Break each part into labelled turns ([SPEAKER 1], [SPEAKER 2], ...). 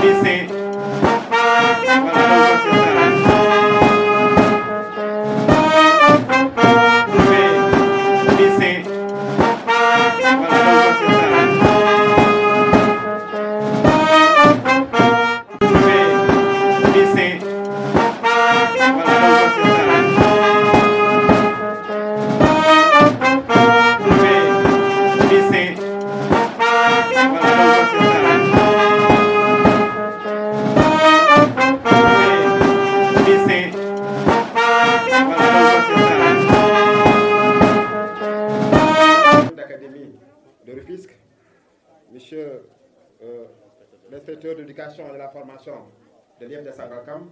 [SPEAKER 1] lycée. Voilà, lycée. Lycée. Lycée. Lycée.
[SPEAKER 2] D'académie de Rufisque, monsieur l'inspecteur d'éducation et de la formation de l'IEF de Sangalkam,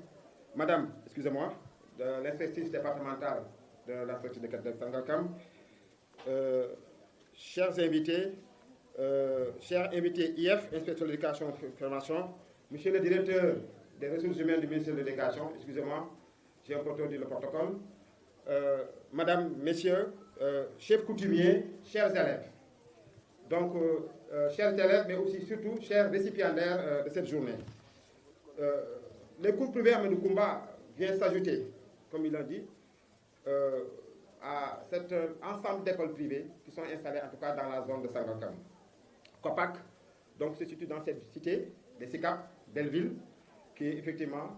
[SPEAKER 2] madame, excusez-moi, de l'inspectrice départementale de l'inspectrice de Sangalkam, chers invités IF, inspecteur de l'éducation et de la formation, monsieur le directeur des ressources humaines du ministère de l'Éducation, excusez-moi, j'ai encore dit le protocole, madame, messieurs, chefs coutumiers, chers élèves. Donc, chers élèves, mais aussi surtout chers récipiendaires de cette journée. Les cours privés à Médoukoumba viennent s'ajouter, comme il l'a dit, à cet ensemble d'écoles privées qui sont installées en tout cas dans la zone de Sangalkam. COPAC, donc, se situe dans cette cité, des SICAP, Belleville, qui est effectivement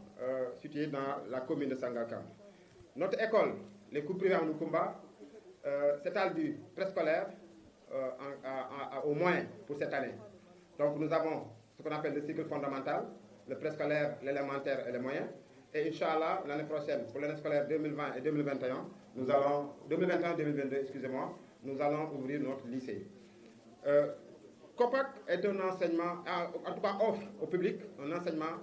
[SPEAKER 2] située dans la commune de Sangalkam. Notre école, les cours privés à Médoukoumba, s'étale du préscolaire au moins pour cette année. Donc nous avons ce qu'on appelle le cycle fondamental, le préscolaire, l'élémentaire et les moyens. Et Inch'Allah, l'année prochaine, pour l'année scolaire 2020 et 2021, nous allons, 2021-2022, excusez-moi, nous allons ouvrir notre lycée. COPAC est un enseignement, en tout cas offre au public un enseignement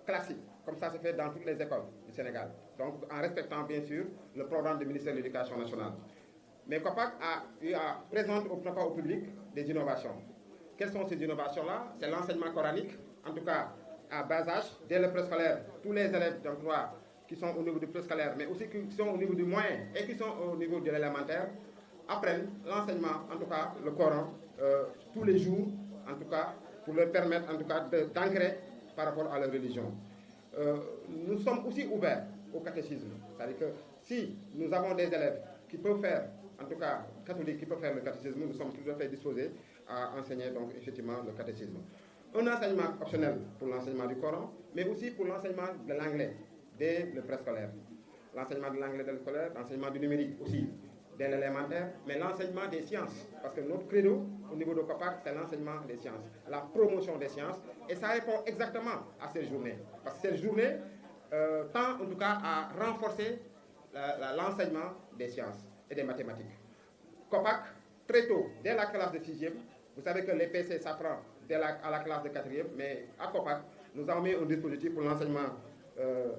[SPEAKER 2] classique, comme ça se fait dans toutes les écoles du Sénégal. Donc en respectant bien sûr le programme du ministère de l'Éducation nationale. Mais COPAC présente au public des innovations. Quelles sont ces innovations-là? C'est l'enseignement coranique, en tout cas à bas âge, dès le préscolaire. Tous les élèves d'emploi qui sont au niveau du préscolaire, mais aussi qui sont au niveau du moyen et qui sont au niveau de l'élémentaire, apprennent l'enseignement, en tout cas le Coran, tous les jours, en tout cas, pour leur permettre, en tout cas, d'ancrer par rapport à leur religion. Nous sommes aussi ouverts au catéchisme. C'est-à-dire que si nous avons des élèves qui peuvent faire, en tout cas catholiques qui peuvent faire le catéchisme, nous sommes tout à fait disposés à enseigner donc effectivement le catéchisme. Un enseignement optionnel pour l'enseignement du Coran, mais aussi pour l'enseignement de l'anglais dès le préscolaire. L'enseignement de l'anglais dès le scolaire, l'enseignement du numérique aussi dès l'élémentaire, mais l'enseignement des sciences, parce que notre credo au niveau de COPAC, c'est l'enseignement des sciences, la promotion des sciences, et ça répond exactement à cette journée. Parce que cette journée tend en tout cas à renforcer l'enseignement des sciences et des mathématiques. COPAC, très tôt, dès la classe de 6e, vous savez que les PC s'apprend à la classe de 4e, mais à COPAC, nous avons mis un dispositif pour l'enseignement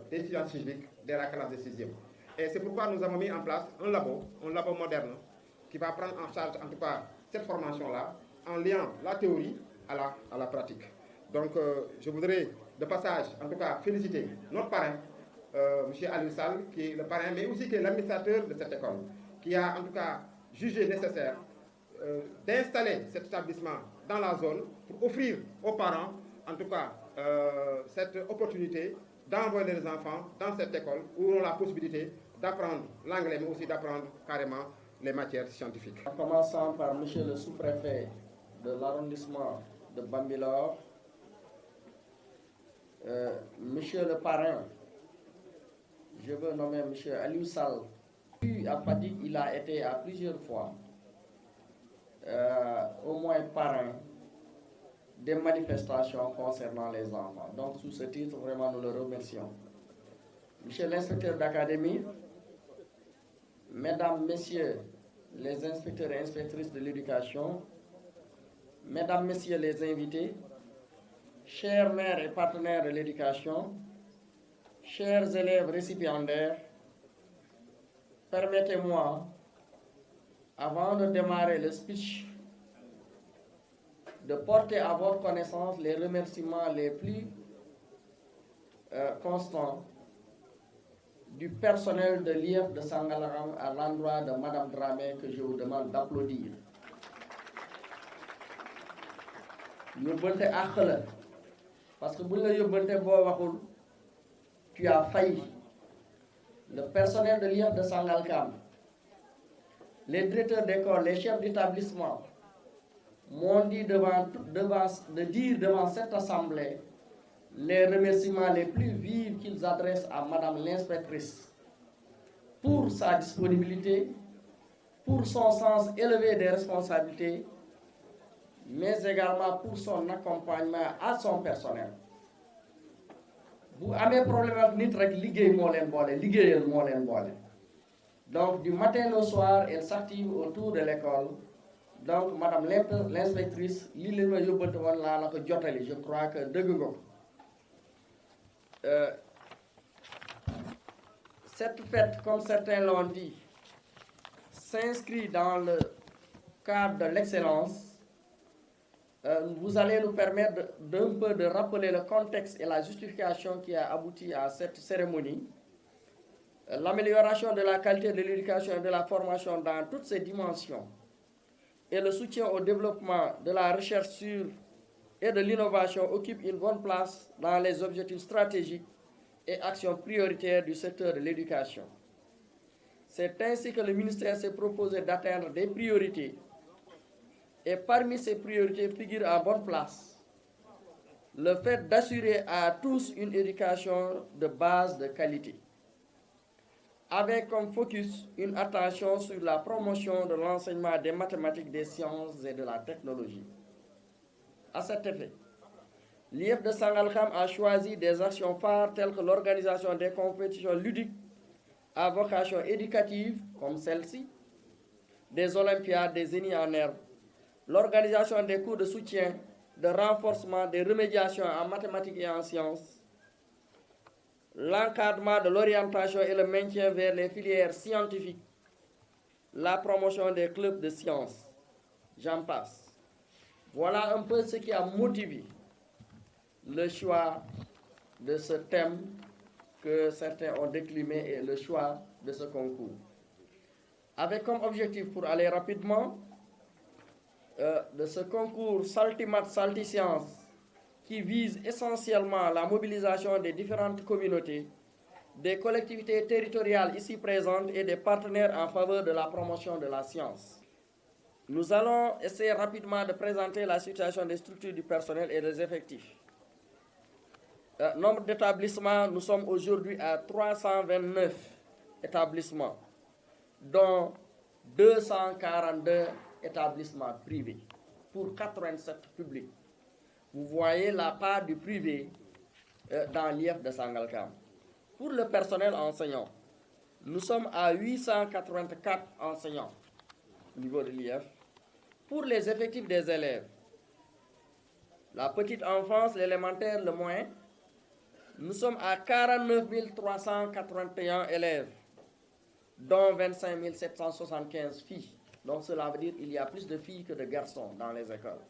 [SPEAKER 2] des sciences physiques dès la classe de 6e. Et c'est pourquoi nous avons mis en place un labo moderne, qui va prendre en charge en tout cas cette formation-là, en liant la théorie à la pratique. Donc je voudrais de passage, en tout cas, féliciter notre parrain, M. Aliou Sall, qui est le parrain, mais aussi qui est l'administrateur de cette école, qui a en tout cas jugé nécessaire d'installer cet établissement dans la zone pour offrir aux parents, en tout cas, cette opportunité d'envoyer les enfants dans cette école où on a la possibilité d'apprendre l'anglais, mais aussi d'apprendre carrément les matières scientifiques.
[SPEAKER 3] En commençant par monsieur le sous-préfet de l'arrondissement de Bambilor, monsieur le parrain, je veux nommer monsieur Aliou Sall. À Fatick, il a été à plusieurs fois, au moins parrain des manifestations concernant les enfants. Donc, sous ce titre, vraiment, nous le remercions. Monsieur l'inspecteur d'académie, mesdames, messieurs les inspecteurs et inspectrices de l'éducation, mesdames, messieurs les invités, chers mères et partenaires de l'éducation, chers élèves récipiendaires, permettez-moi, avant de démarrer le speech, de porter à votre connaissance les remerciements les plus constants du personnel de l'IEF de Sangalkam à l'endroit de Madame Dramé, que je vous demande d'applaudir. Nous bënte àq la Parce que tu as failli. Le personnel de l'IEF de Sangalkam, les directeurs d'école, les chefs d'établissement m'ont dit de dire devant cette assemblée les remerciements les plus vifs qu'ils adressent à Madame l'inspectrice pour sa disponibilité, pour son sens élevé des responsabilités, mais également pour son accompagnement à son personnel. Vous avez un problème avec donc du matin au soir, elle s'active autour de l'école. Donc Madame l'inspectrice, je crois que cette fête, comme certains l'ont dit, s'inscrit dans le cadre de l'excellence. Vous allez nous permettre d'un peu de rappeler le contexte et la justification qui a abouti à cette cérémonie. L'amélioration de la qualité de l'éducation et de la formation dans toutes ses dimensions et le soutien au développement de la recherche et de l'innovation occupent une bonne place dans les objectifs stratégiques et actions prioritaires du secteur de l'éducation. C'est ainsi que le ministère s'est proposé d'atteindre des priorités. Et parmi ces priorités figure en bonne place le fait d'assurer à tous une éducation de base de qualité, avec comme focus une attention sur la promotion de l'enseignement des mathématiques, des sciences et de la technologie. À cet effet, l'IEF de Sangalkam a choisi des actions phares telles que l'organisation des compétitions ludiques à vocation éducative, comme celle-ci, des olympiades, des génies en herbe, l'organisation des cours de soutien, de renforcement des remédiations en mathématiques et en sciences, l'encadrement de l'orientation et le maintien vers les filières scientifiques, la promotion des clubs de sciences, j'en passe. Voilà un peu ce qui a motivé le choix de ce thème que certains ont décliné et le choix de ce concours. Avec comme objectif, pour aller rapidement, de ce concours Saltimat Saltiscience qui vise essentiellement la mobilisation des différentes communautés, des collectivités territoriales ici présentes et des partenaires en faveur de la promotion de la science. Nous allons essayer rapidement de présenter la situation des structures du personnel et des effectifs. Nombre d'établissements, nous sommes aujourd'hui à 329 établissements, dont 242 établissements privés pour 87 publics. Vous voyez la part du privé dans l'IEF de Sangalkam. Pour le personnel enseignant, nous sommes à 884 enseignants au niveau de l'IEF. Pour les effectifs des élèves, la petite enfance, l'élémentaire, le moyen, nous sommes à 49 381 élèves, dont 25 775 filles. Donc cela veut dire qu'il y a plus de filles que de garçons dans les écoles.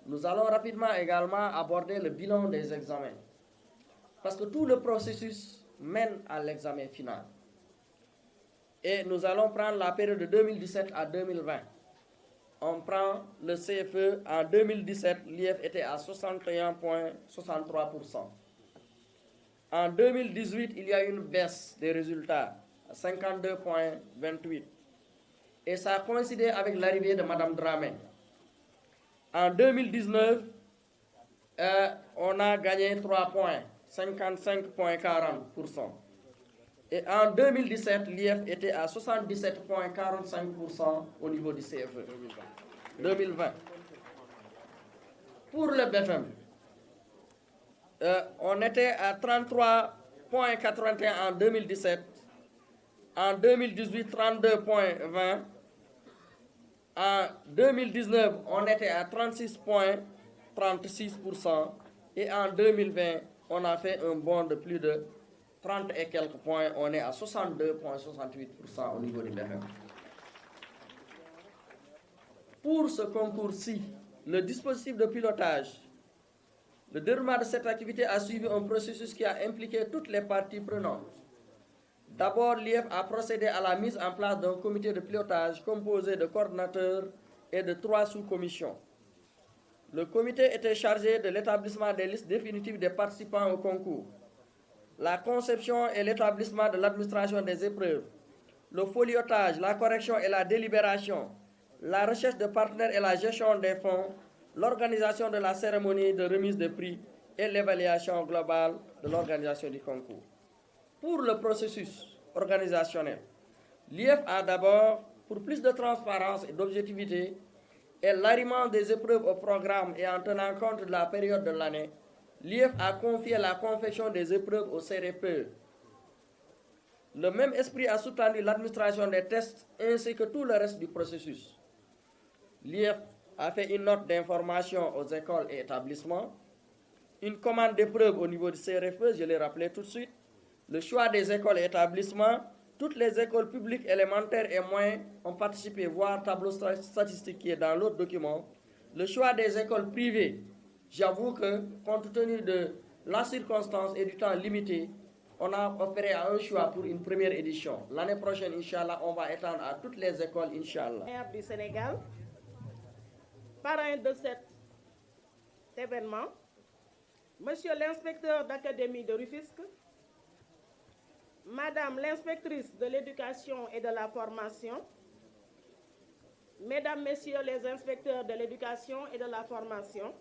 [SPEAKER 3] Nous allons rapidement également aborder le bilan des examens. Parce que tout le processus mène à l'examen final. Et nous allons prendre la période de 2017 à 2020. On prend le CFE. En 2017, l'IEF était à 61,63%. En 2018, il y a une baisse des résultats à 52,28%. Et ça a coïncidé avec l'arrivée de Mme Dramé. En 2019, on a gagné 3 points, 55,40%. Et en 2017, l'IEF était à 77,45% au niveau du CFE. 2020. Pour le BFM, on était à 33,81 en 2017. En 2018, 32,20. En 2019, on était à 36,36%. Et en 2020, on a fait un bond de plus de 30 et quelques points. On est à 62,68% au niveau du BFM. Pour ce concours-ci, le dispositif de pilotage, le déroulement de cette activité a suivi un processus qui a impliqué toutes les parties prenantes. D'abord, l'IEF a procédé à la mise en place d'un comité de pilotage composé de coordinateurs et de 3 sous-commissions. Le comité était chargé de l'établissement des listes définitives des participants au concours, la conception et l'établissement de l'administration des épreuves, le foliotage, la correction et la délibération, la recherche de partenaires et la gestion des fonds, l'organisation de la cérémonie de remise de prix et l'évaluation globale de l'organisation du concours. Pour le processus organisationnel, l'IEF a d'abord, pour plus de transparence et d'objectivité, et l'arrimement des épreuves au programme et en tenant compte de la période de l'année, l'IEF a confié la confection des épreuves au CRPE. Le même esprit a soutenu l'administration des tests ainsi que tout le reste du processus. L'IEF a fait une note d'information aux écoles et établissements, une commande d'épreuves au niveau du CRFE, je l'ai rappelé tout de suite, le choix des écoles et établissements, toutes les écoles publiques élémentaires et moyennes ont participé, voire tableau statistique qui est dans l'autre document. Le choix des écoles privées, j'avoue que compte tenu de la circonstance et du temps limité, on a opéré à un choix pour une première édition. L'année prochaine, Inch'Allah, on va étendre à toutes les écoles, Inch'Allah.
[SPEAKER 4] Maire du Sénégal, parrain de cet événement, Monsieur l'inspecteur d'académie de Rufisque, Madame l'inspectrice de l'éducation et de la formation, Mesdames, Messieurs les inspecteurs de l'éducation et de la formation,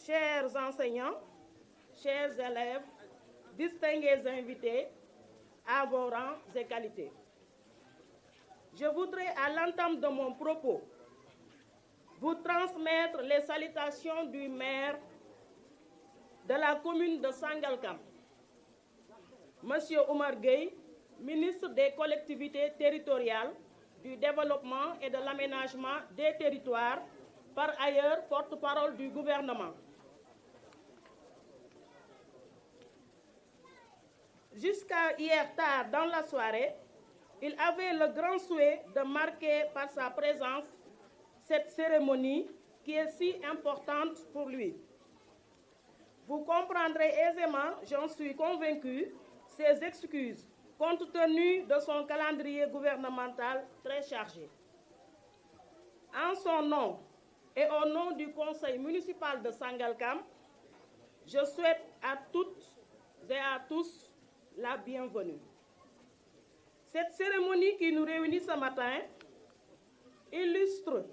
[SPEAKER 4] chers enseignants, chers élèves, distingués invités, à vos rangs et qualités. Je voudrais, à l'entame de mon propos, vous transmettre les salutations du maire de la commune de Sangalkam, Monsieur Oumar Gueye, ministre des collectivités territoriales, du développement et de l'aménagement des territoires, par ailleurs porte-parole du gouvernement. Jusqu'à hier tard dans la soirée, il avait le grand souhait de marquer par sa présence cette cérémonie qui est si importante pour lui. Vous comprendrez aisément, j'en suis convaincue, ses excuses, compte tenu de son calendrier gouvernemental très chargé. En son nom et au nom du conseil municipal de Sangalkam, je souhaite à toutes et à tous la bienvenue. Cette cérémonie qui nous réunit ce matin illustre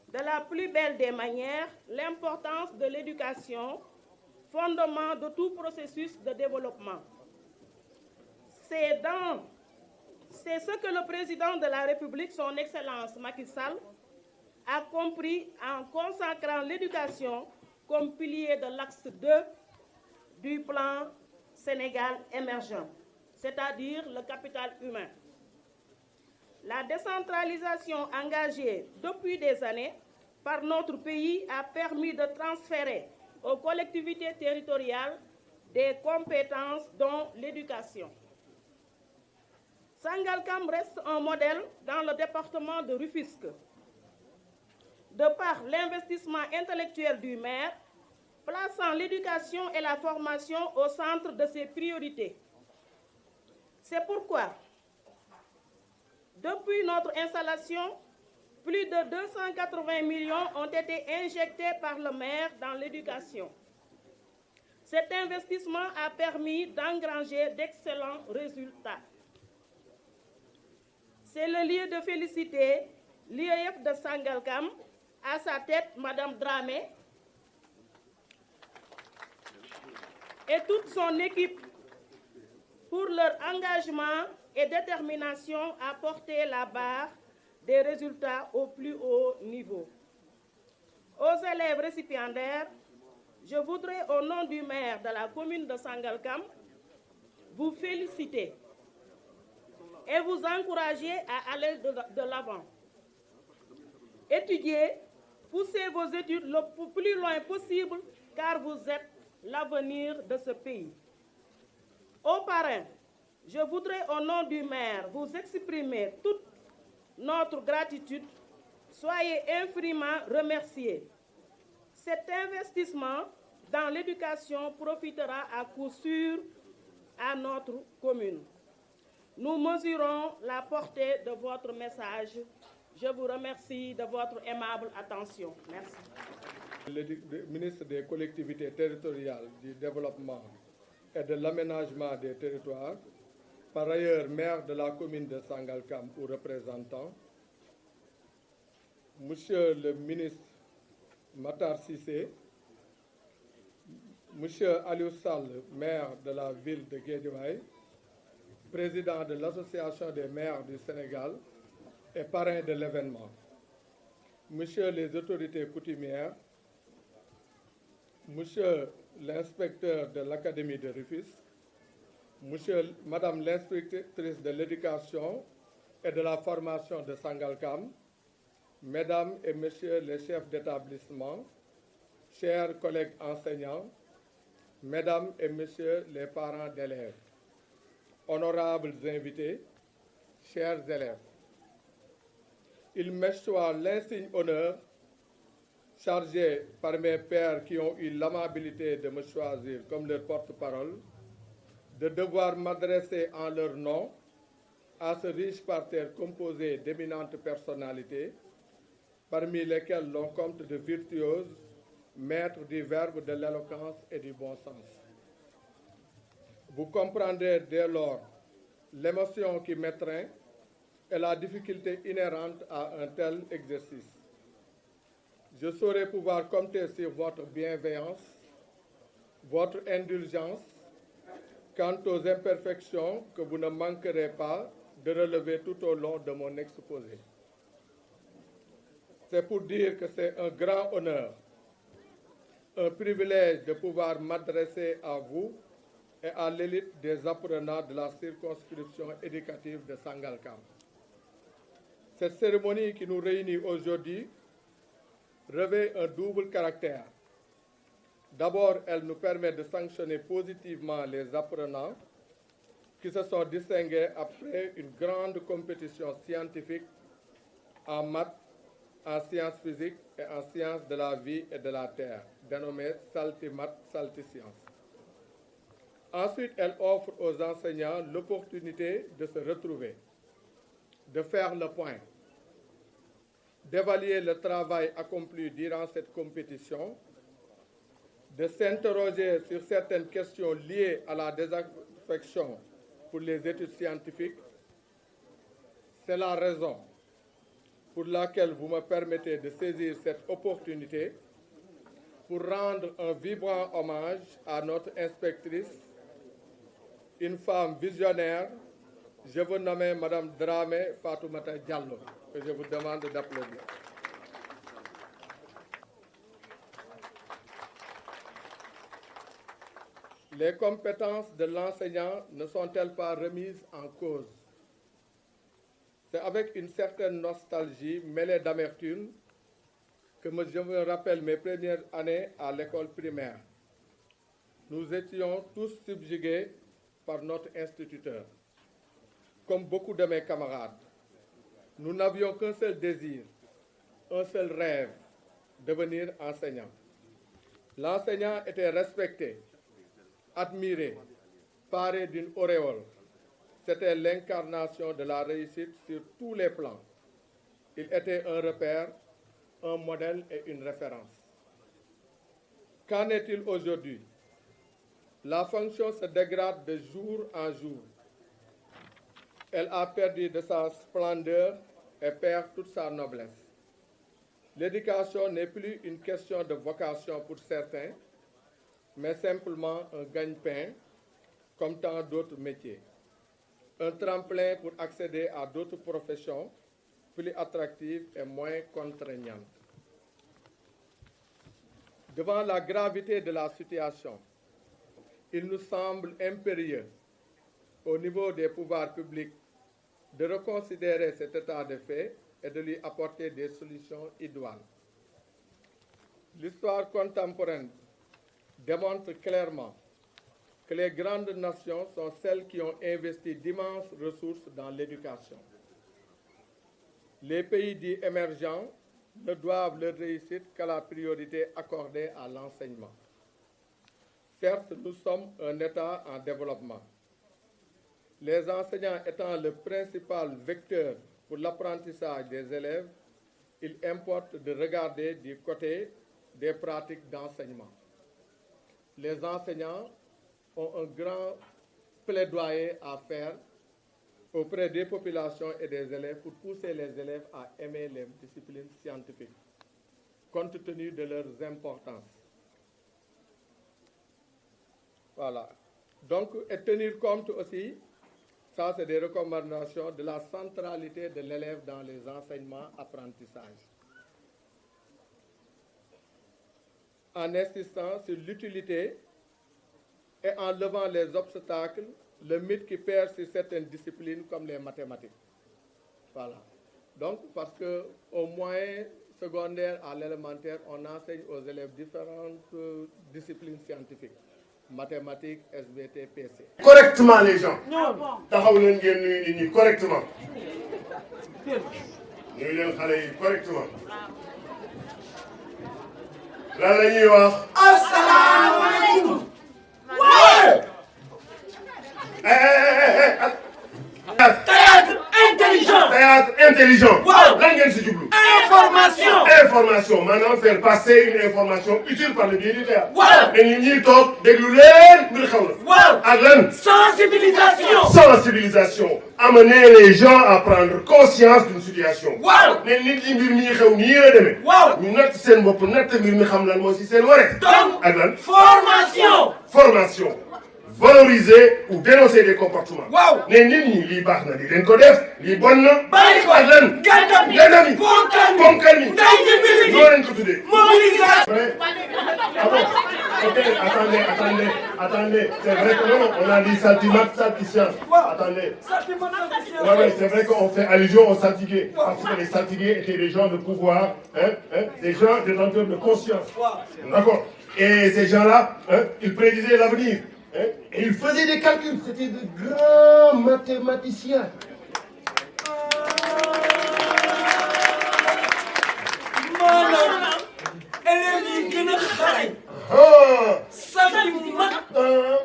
[SPEAKER 4] de la plus belle des manières l'importance de l'éducation, fondement de tout processus de développement. C'est ce que le président de la République, son Excellence Macky Sall, a compris en consacrant l'éducation comme pilier de l'axe 2 du plan Sénégal émergent, c'est-à-dire le capital humain. La décentralisation engagée depuis des années par notre pays a permis de transférer aux collectivités territoriales des compétences dont l'éducation. Sangalkam reste un modèle dans le département de Rufisque. De par l'investissement intellectuel du maire, plaçant l'éducation et la formation au centre de ses priorités. C'est pourquoi, depuis notre installation, plus de 280 millions ont été injectés par le maire dans l'éducation. Cet investissement a permis d'engranger d'excellents résultats. C'est le lieu de féliciter l'IEF de Sangalkam, à sa tête, Madame Dramé, et toute son équipe pour leur engagement et détermination à porter la barre des résultats au plus haut niveau. Aux élèves récipiendaires, je voudrais, au nom du maire de la commune de Sangalkam, vous féliciter et vous encourager à aller de l'avant. Étudiez, poussez vos études le plus loin possible, car vous êtes l'avenir de ce pays. Aux parrains, je voudrais, au nom du maire, vous exprimer toute notre gratitude. Soyez infiniment remerciés. Cet investissement dans l'éducation profitera à coup sûr à notre commune. Nous mesurons la portée de votre message Je vous remercie de votre aimable attention. Merci.
[SPEAKER 5] Le ministre des collectivités territoriales, du développement et de l'aménagement des territoires, par ailleurs maire de la commune de Sangalkam ou représentant, Monsieur le ministre Matar Cissé, Monsieur Aliou Sall, maire de la ville de Guédiawaye, président de l'Association des maires du Sénégal et parrain de l'événement, Monsieur les autorités coutumières, Monsieur l'inspecteur de l'Académie de Rufisque, Madame l'inspectrice de l'éducation et de la formation de Sangalkam, Mesdames et Messieurs les chefs d'établissement, chers collègues enseignants, Mesdames et Messieurs les parents d'élèves, honorables invités, chers élèves, il me soit l'insigne honneur chargé par mes pairs qui ont eu l'amabilité de me choisir comme leur porte-parole, de devoir m'adresser en leur nom à ce riche parterre composé d'éminentes personnalités, parmi lesquelles l'on compte de virtuoses, maîtres du verbe, de l'éloquence et du bon sens. Vous comprendrez dès lors l'émotion qui m'étreint et la difficulté inhérente à un tel exercice. Je saurai pouvoir compter sur votre bienveillance, votre indulgence quant aux imperfections que vous ne manquerez pas de relever tout au long de mon exposé. C'est pour dire que c'est un grand honneur, un privilège de pouvoir m'adresser à vous et à l'élite des apprenants de la circonscription éducative de Sangalkam. Cette cérémonie qui nous réunit aujourd'hui revêt un double caractère. D'abord, elle nous permet de sanctionner positivement les apprenants qui se sont distingués après une grande compétition scientifique en maths, en sciences physiques et en sciences de la vie et de la terre, dénommée Saltimat Saltisciences. Ensuite, elle offre aux enseignants l'opportunité de se retrouver, de faire le point, d'évaluer le travail accompli durant cette compétition, de s'interroger sur certaines questions liées à la désaffection pour les études scientifiques. C'est la raison pour laquelle vous me permettez de saisir cette opportunité pour rendre un vibrant hommage à notre inspectrice, une femme visionnaire. Je veux nommer Madame Dramé Fatoumata Diallo, que je vous demande d'applaudir. Les compétences de l'enseignant ne sont-elles pas remises en cause? C'est avec une certaine nostalgie mêlée d'amertume que je me rappelle mes premières années à l'école primaire. Nous étions tous subjugués par notre instituteur. Comme beaucoup de mes camarades, nous n'avions qu'un seul désir, un seul rêve, devenir enseignant. L'enseignant était respecté, admiré, paré d'une auréole. C'était l'incarnation de la réussite sur tous les plans. Il était un repère, un modèle et une référence. Qu'en est-il aujourd'hui? La fonction se dégrade de jour en jour. Elle a perdu de sa splendeur et perd toute sa noblesse. L'éducation n'est plus une question de vocation pour certains, mais simplement un gagne-pain, comme tant d'autres métiers. Un tremplin pour accéder à d'autres professions plus attractives et moins contraignantes. Devant la gravité de la situation, il nous semble impérieux, au niveau des pouvoirs publics, de reconsidérer cet état de fait et de lui apporter des solutions idoines. L'histoire contemporaine démontre clairement que les grandes nations sont celles qui ont investi d'immenses ressources dans l'éducation. Les pays dits émergents ne doivent leur réussite qu'à la priorité accordée à l'enseignement. Certes, nous sommes un État en développement. Les enseignants étant le principal vecteur pour l'apprentissage des élèves, il importe de regarder du côté des pratiques d'enseignement. Les enseignants ont un grand plaidoyer à faire auprès des populations et des élèves pour pousser les élèves à aimer les disciplines scientifiques, compte tenu de leurs importances. Voilà. Donc, et tenir compte aussi, ça c'est des recommandations de la centralité de l'élève dans les enseignements apprentissages. En insistant sur l'utilité et en levant les obstacles, le mythe qui perd sur certaines disciplines comme les mathématiques. Voilà. Donc, parce qu'au moyen secondaire à l'élémentaire, on enseigne aux élèves différentes disciplines scientifiques. Mathématiques, SVT, PC.
[SPEAKER 6] Correctement les gens. taxaw leen ngeen nuyu nit ñi correctement. nuyu leen xale yi correctement. lan la ñuy wax. asalaamaaleykum.
[SPEAKER 7] Théâtre intelligent.
[SPEAKER 6] Théâtre intelligent.
[SPEAKER 7] Waaw.
[SPEAKER 6] lan ngeen si jublu.
[SPEAKER 7] Information.
[SPEAKER 6] Information maanaam faire passer une information utile par le biais du théâtre.
[SPEAKER 7] Waaw.
[SPEAKER 6] mais nit ñi toog déglu leen mbir xew na.
[SPEAKER 7] Waaw.
[SPEAKER 6] ak lan.
[SPEAKER 7] Sensibilisation.
[SPEAKER 6] Sensibilisation. Amener les gens à prendre conscience d'une situation.
[SPEAKER 7] Waaw.
[SPEAKER 6] ne nit ñi mbir mi xew nii la demee.
[SPEAKER 7] Waaw.
[SPEAKER 6] ñu natt seen bopp natt mbir mi xam lan mooy si seen wareef.
[SPEAKER 7] Donc,
[SPEAKER 6] ak lan.
[SPEAKER 7] formation.
[SPEAKER 6] Formation. Valoriser ou dénoncer des comportements.
[SPEAKER 7] Waaw.
[SPEAKER 6] ne nit ñi lii baax na di leen ko def lii bon na.
[SPEAKER 7] bàyyi ko.
[SPEAKER 6] ak lan.
[SPEAKER 7] gàttal bi.
[SPEAKER 6] gàttal bi. ponkal mi.
[SPEAKER 7] ndey ji mbiri ji.
[SPEAKER 6] ñoo leen ko tuddee.
[SPEAKER 7] mobilisation.
[SPEAKER 6] Ah bon? Ok, attendez. C'est vrai que non, on a dit saltimbanque, salticiens. Attendez. Ouais, c'est vrai qu'on fait allusion aux saltigués. Parce que les saltigués étaient des gens de pouvoir, des gens détenteurs de conscience. D'accord. Et ces gens-là, ils prédisaient l'avenir. Et ils faisaient des calculs. C'était de grands mathématiciens.
[SPEAKER 7] élèves yi gën a xarañ.
[SPEAKER 6] Salti
[SPEAKER 7] mu mag.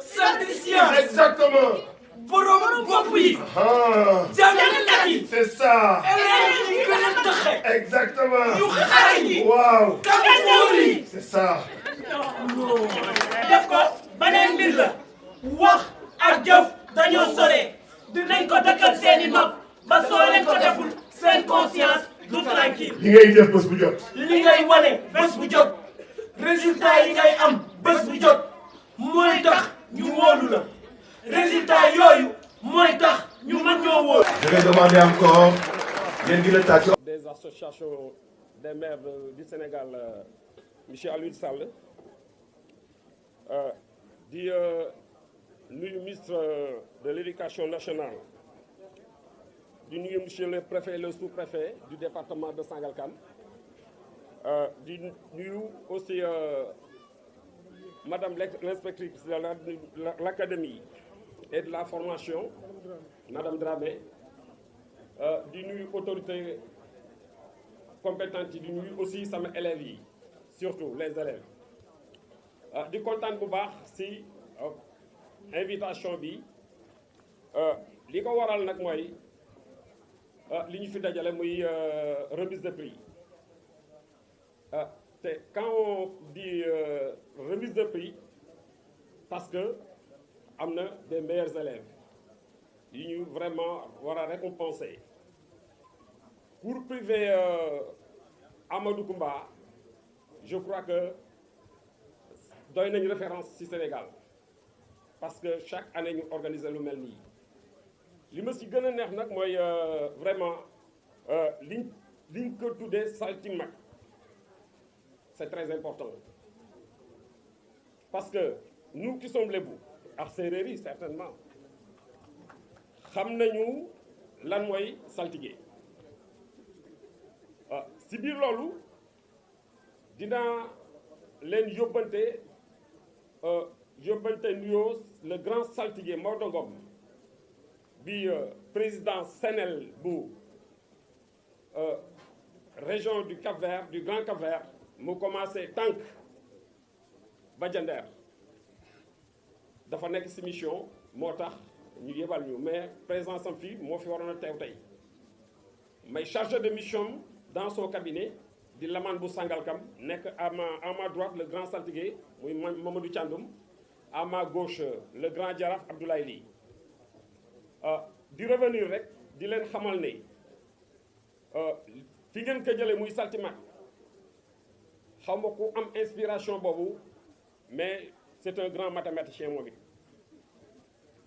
[SPEAKER 7] salti science.
[SPEAKER 6] Exactement.
[SPEAKER 7] borom bopp yi. jàngalekat yi.
[SPEAKER 6] C'est ça.
[SPEAKER 7] élèves yi gën a taxe.
[SPEAKER 6] Exactement.
[SPEAKER 7] yu xarañ yi.
[SPEAKER 6] Waaw.
[SPEAKER 7] kàllaama yi.
[SPEAKER 6] C'est ça.
[SPEAKER 7] def ko beneen mbir la. wax ak jëf dañoo sore. dinañ ko dëkkal seeni nopp ba soo leen ko deful seen conscience du tranquille.
[SPEAKER 6] li ngay def bés bu jot.
[SPEAKER 7] li ngay wane bés bu jot. résultat yi ngay am bés bu jot. mooy tax ñu wóolu la. résultat yooyu mooy tax ñu mën ñoo wóolu.
[SPEAKER 6] Je vais demander encore ngeen gën a tàcc.
[SPEAKER 8] Des associations des maires du Sénégal, monsieur Aliou Sall, di nuyu ministre de l'éducation nationale, di nuyu monsieur le préfet et le sous-préfet du département de Sangalkam, di nuyu aussi madame l'inspectrice de l'académie et de la formation, madame Dramé, di nuyu autorité compétente yi di nuyu aussi sama élèves yi surtout les élèves di kontaan bu baax ci invitation bi li ko waral nag mooy li ñu fi dajale muy remise de prix te quand on dit remise de prix parce que am na des meilleurs élèves yi ñu vraiment war a récompenser. Pour priver Amadou Koumba, je crois que doy nañu référence ci Sénégal parce que chaque année ñu organiser lu mel nii li ma ci gën a neex nag mooy vraiment liñ ko tuddee saltimbanque c'est très important parce que nous qui sommes lébou ak séeréer yi certainement xam nañu lan mooy saltige. Si biir loolu dinaa leen yóbbante nuyoo le grand saltigué Maodo Ngom bi président Sénel bu région du Cap-Vert du Grand Cap-Vert mu commencé tànk ba Jandeer dafa nekk ci mission moo tax ñu yebal ñu mais présence am fii moo fi waroon a teew tey mais chargé de mission dans son cabinet di Lamane bu Sangalkam nekk à ma droite le grand saltigué muy Mamadou Thiandoum, à ma gauche le grand Jaraaf Abdoulaye Ly di revenir rek di leen xamal ne fi ngeen ko jëlee muy Saltimat xaw ma ku am inspiration boobu mais c'est un grand mathématicien moom it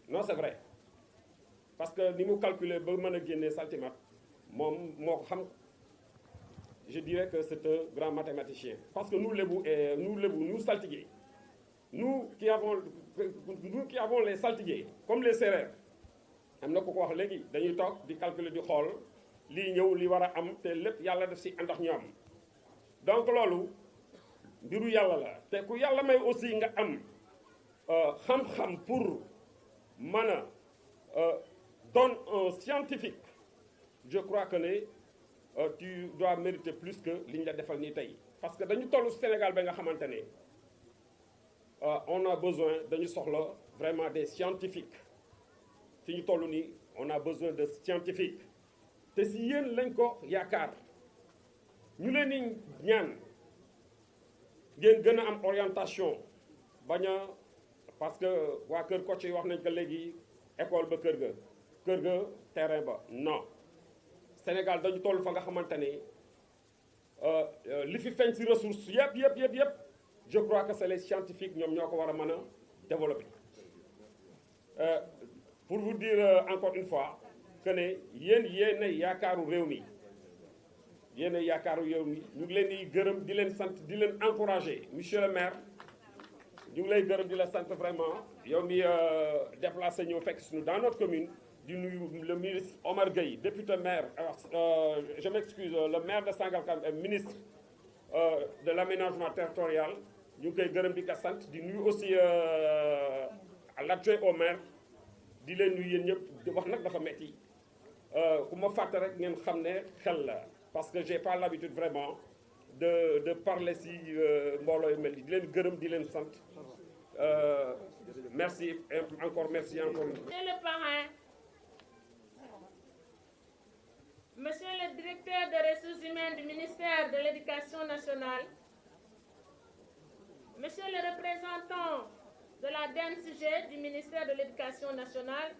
[SPEAKER 8] non c'est vrai parce que ni mu calculer ba mën a génnee Saltimat moom moo ko xam. Je dirais que c'est un grand mathématicien. Parce que nous, nous saltigués, nous qui avons les saltigués, comme les serrères, am na ko ko wax léegi dañuy toog di calculer di xool lii ñëw li war a am te lépp yàlla def si àndax ñu am donc loolu mbiru yàlla la te ku yàlla may aussi nga am xam-xam pour mën a doon un scientifique je crois que ne tu dois mériter plus que li ñu la defal nii tey parce que dañu tollu Sénégal ba nga xamante ne on a besoin dañu soxla vraiment des scientifiques fi ñu toll nii on a besoin de scientifiques te si yéen lañ ko yaakaar ñu leen di ñaan ngeen gën a am orientation bañ a parce que waa Kër Kocc yi wax nañ ko léegi école ba kër ga terrain ba non Sénégal dañu toll fa nga xamante ne li fi feeñ si ressources yëpp je crois que c'est les scientifiques ñoom ñoo ko war a mën a développer pour vous dire encore une fois que ne yéen yaakaaru réew mi ñu ngi leen di gërëm di leen sant di leen encourager monsieur le maire ñu ngi lay gërëm di la sant vraiment yow mi déplacé ñëw fekk suñu dans notre commune di nuyu le ministre Omar Gueye député maire je m'excuse le maire de Sangalkam ministre de l'aménagement territorial ñu ngi koy gërëm di ko sant di nuyu aussi l'adjoint au maire di leen nuyu yéen ñëpp di wax nag dafa metti ku ma fàtte rek ngeen xam ne xel la parce que j'ai pas l'habitude vraiment de parler si mbooloo yu mel ni di leen gërëm di leen sant merci encore. Monsieur
[SPEAKER 4] le parrain, monsieur le directeur des ressources humaines du ministère de l'Éducation nationale, monsieur le représentant de la DNCG du ministère de l'Éducation nationale,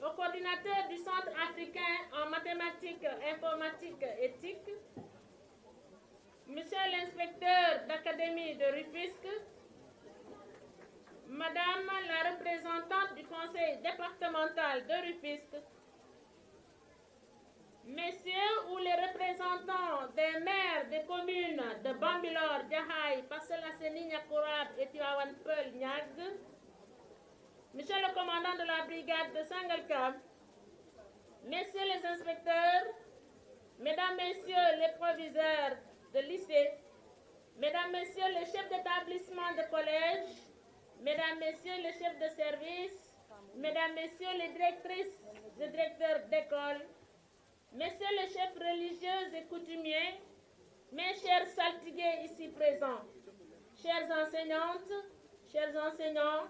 [SPEAKER 4] au coordinateur du Centre africain en mathématiques, informatique et éthique, monsieur l'inspecteur d'académie de Rufisque, madame la représentante du conseil départemental de Rufisque, messieurs ou les représentants des maires des communes de Bambilor, Jaxaay, Parcelles Assainies, Niakoulrab et Tivaouane Peulh Niague, monsieur le commandant de la brigade de Sangalkam, messieurs les inspecteurs, mesdames, messieurs les proviseurs de lycée, mesdames, messieurs les chefs d'établissement de collège, mesdames, messieurs les chefs de service, mesdames, messieurs les directrices et directeurs d'école, messieurs les chefs religieux et coutumiers, mes chers saltigués ici présents, chères enseignantes, chers enseignants,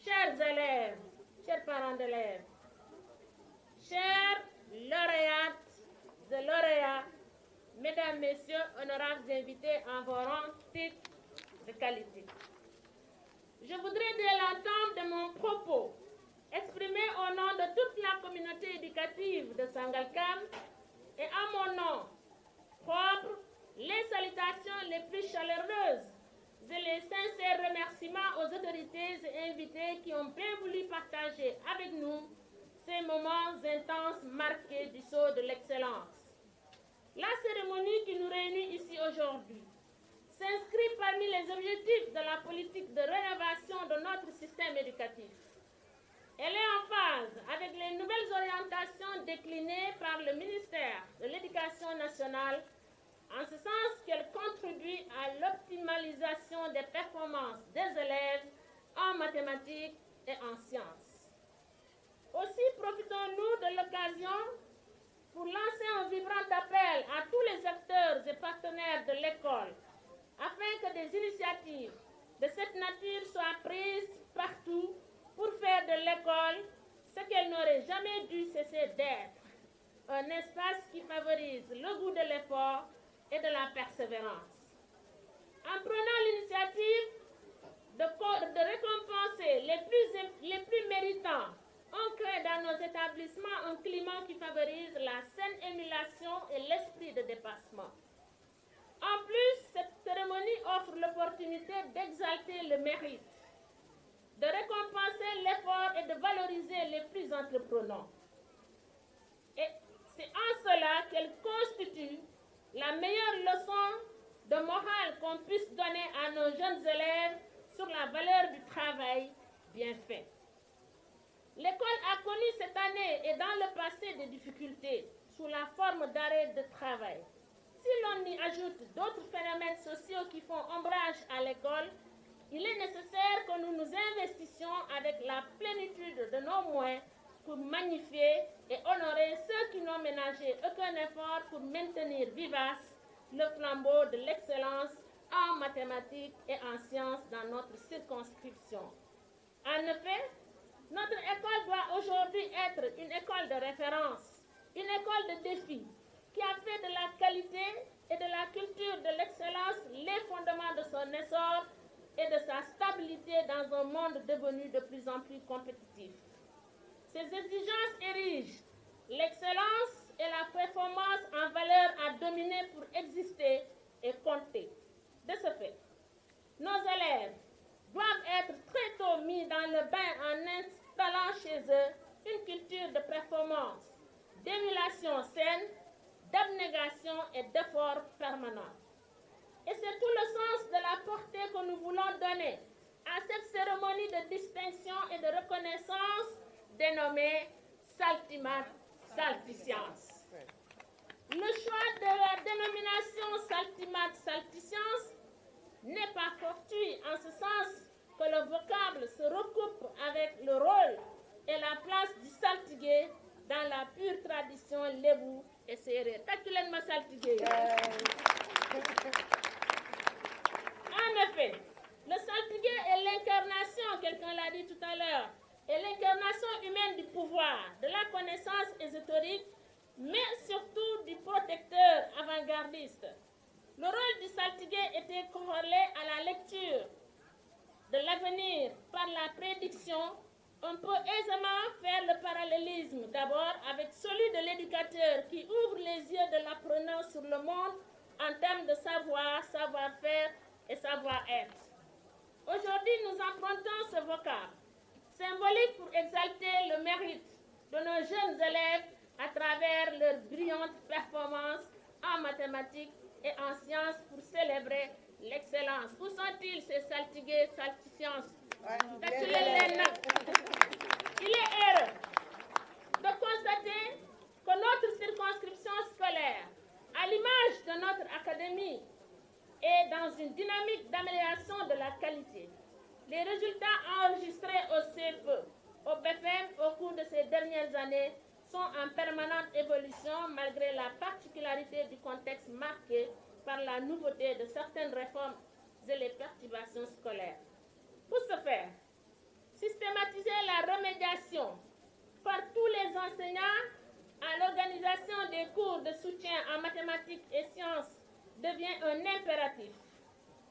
[SPEAKER 4] chers élèves, chers parents d'élèves, chers lauréates et lauréats, mesdames, messieurs, honorables invités en vos rangs, titres de qualité. Je voudrais dès l'entame de mon propos exprimer au nom de toute la communauté éducative de Sangalkam et à mon nom propre les salutations les plus chaleureuses et les sincères remerciements aux autorités et invités qui ont bien voulu partager avec nous ces moments intenses marqués du sceau de l'excellence. La cérémonie qui nous réunit ici aujourd'hui s'inscrit parmi les objectifs de la politique de rénovation de notre système éducatif. Elle est en phase avec les nouvelles orientations déclinées par le ministère de l'Éducation nationale, en ce sens qu'elle contribue à l'optimalisation des performances des élèves en mathématiques et en sciences. Aussi, profitons-nous de l'occasion pour lancer un vibrant appel à tous les acteurs et partenaires de l'école, afin que des initiatives de cette nature soient prises partout pour faire de l'école ce qu'elle n'aurait jamais dû cesser d'être, un espace qui favorise le goût de l'effort et de la persévérance. En prenant l'initiative de récompenser les plus méritants, on crée dans nos établissements un climat qui favorise la saine émulation et l'esprit de dépassement. En plus, cette cérémonie offre l'opportunité d'exalter le mérite, de récompenser l'effort et de valoriser les plus entreprenants. Et c'est en cela qu'elle constitue la meilleure leçon de morale qu'on puisse donner à nos jeunes élèves sur la valeur du travail bien fait. L'école a connu cette année et dans le passé des difficultés sous la forme d'arrêt de travail. Si l'on y ajoute d'autres phénomènes sociaux qui font ombrage à l'école, il est nécessaire que nous nous investissions avec la plénitude de nos moyens pour magnifier et honorer ceux qui n'ont ménagé aucun effort pour maintenir vivace le flambeau de l'excellence en mathématiques et en sciences dans notre circonscription. En effet, notre école doit aujourd'hui être une école de référence, une école de défi, qui a fait de la qualité et de la culture de l'excellence les fondements de son essor et de sa stabilité dans un monde devenu de plus en plus compétitif. Ces exigences érigent l'excellence et la performance en valeur à dominer pour exister et compter. De ce fait, nos élèves doivent être très tôt mis dans le bain en installant chez eux une culture de performance, d'émulation saine, d'abnégation et d'effort permanent. Et c'est tout le sens de la portée que nous voulons donner à cette cérémonie de distinction et de reconnaissance dénommée Saltimate Saltiscience. Le choix de la dénomination Saltimate Saltiscience n'est pas fortuit en ce sens que le vocable se recoupe avec le rôle et la place du saltigué dans la pure tradition lébou et sérère. Tatulen saltigué. En effet, le saltigué est l'incarnation, quelqu'un l'a dit tout à l'heure, est l'incarnation humaine du pouvoir, de la connaissance ésotérique, mais surtout du protecteur avant-gardiste. Le rôle du saltigué était corrélé à la lecture de l'avenir par la prédiction. On peut aisément faire le parallélisme d'abord avec celui de l'éducateur qui ouvre les yeux de l'apprenant sur le monde en termes de savoir, savoir-faire et savoir-être. Aujourd'hui, nous empruntons ce vocable symbolique pour exalter le mérite de nos jeunes élèves à travers leurs brillantes performances en mathématiques et en sciences pour célébrer l'excellence. Où sont-ils ces saltigués, saltisciences? Il est heureux de constater que notre circonscription scolaire, à l'image de notre académie, est dans une dynamique d'amélioration de la qualité. Les résultats enregistrés au CFE, au BFM au cours de ces dernières années sont en permanente évolution malgré la particularité du contexte marqué par la nouveauté de certaines réformes et les perturbations scolaires. Pour ce faire, systématiser la remédiation par tous les enseignants à l'organisation des cours de soutien en mathématiques et sciences devient un impératif.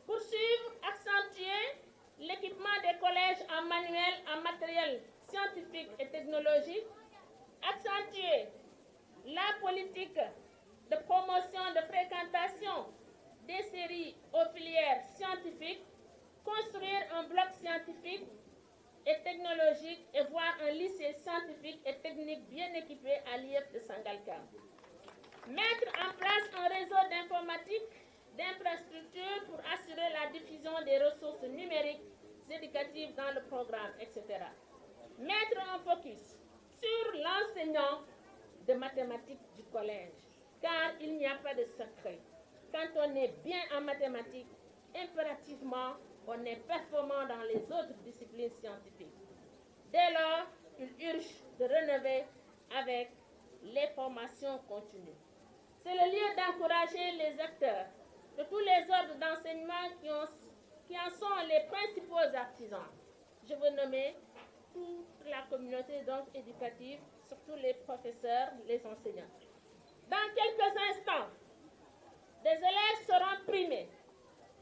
[SPEAKER 4] Poursuivre, accentuer l'équipement des collèges en manuel, en matériel scientifique et technologique, accentuer la politique de promotion de fréquentation des séries aux filières scientifiques, construire un bloc scientifique et technologique et voir un lycée scientifique et technique bien équipé à l'IF de Sangalkam. Mettre en place un réseau d'informatique, d'infrastructures pour assurer la diffusion des ressources numériques éducatives dans le programme, etc. Mettre un focus sur l'enseignant de mathématiques du collège, car il n'y a pas de secret. Quand on est bien en mathématiques, impérativement, on est performant dans les autres disciplines scientifiques. Dès lors, il urge de rénover avec les formations continues. C'est le lieu d'encourager les acteurs de tous les ordres d'enseignement qui en sont les principaux artisans. Je veux nommer toute la communauté donc éducative, surtout les professeurs, les enseignants. Dans quelques instants, des élèves seront primés.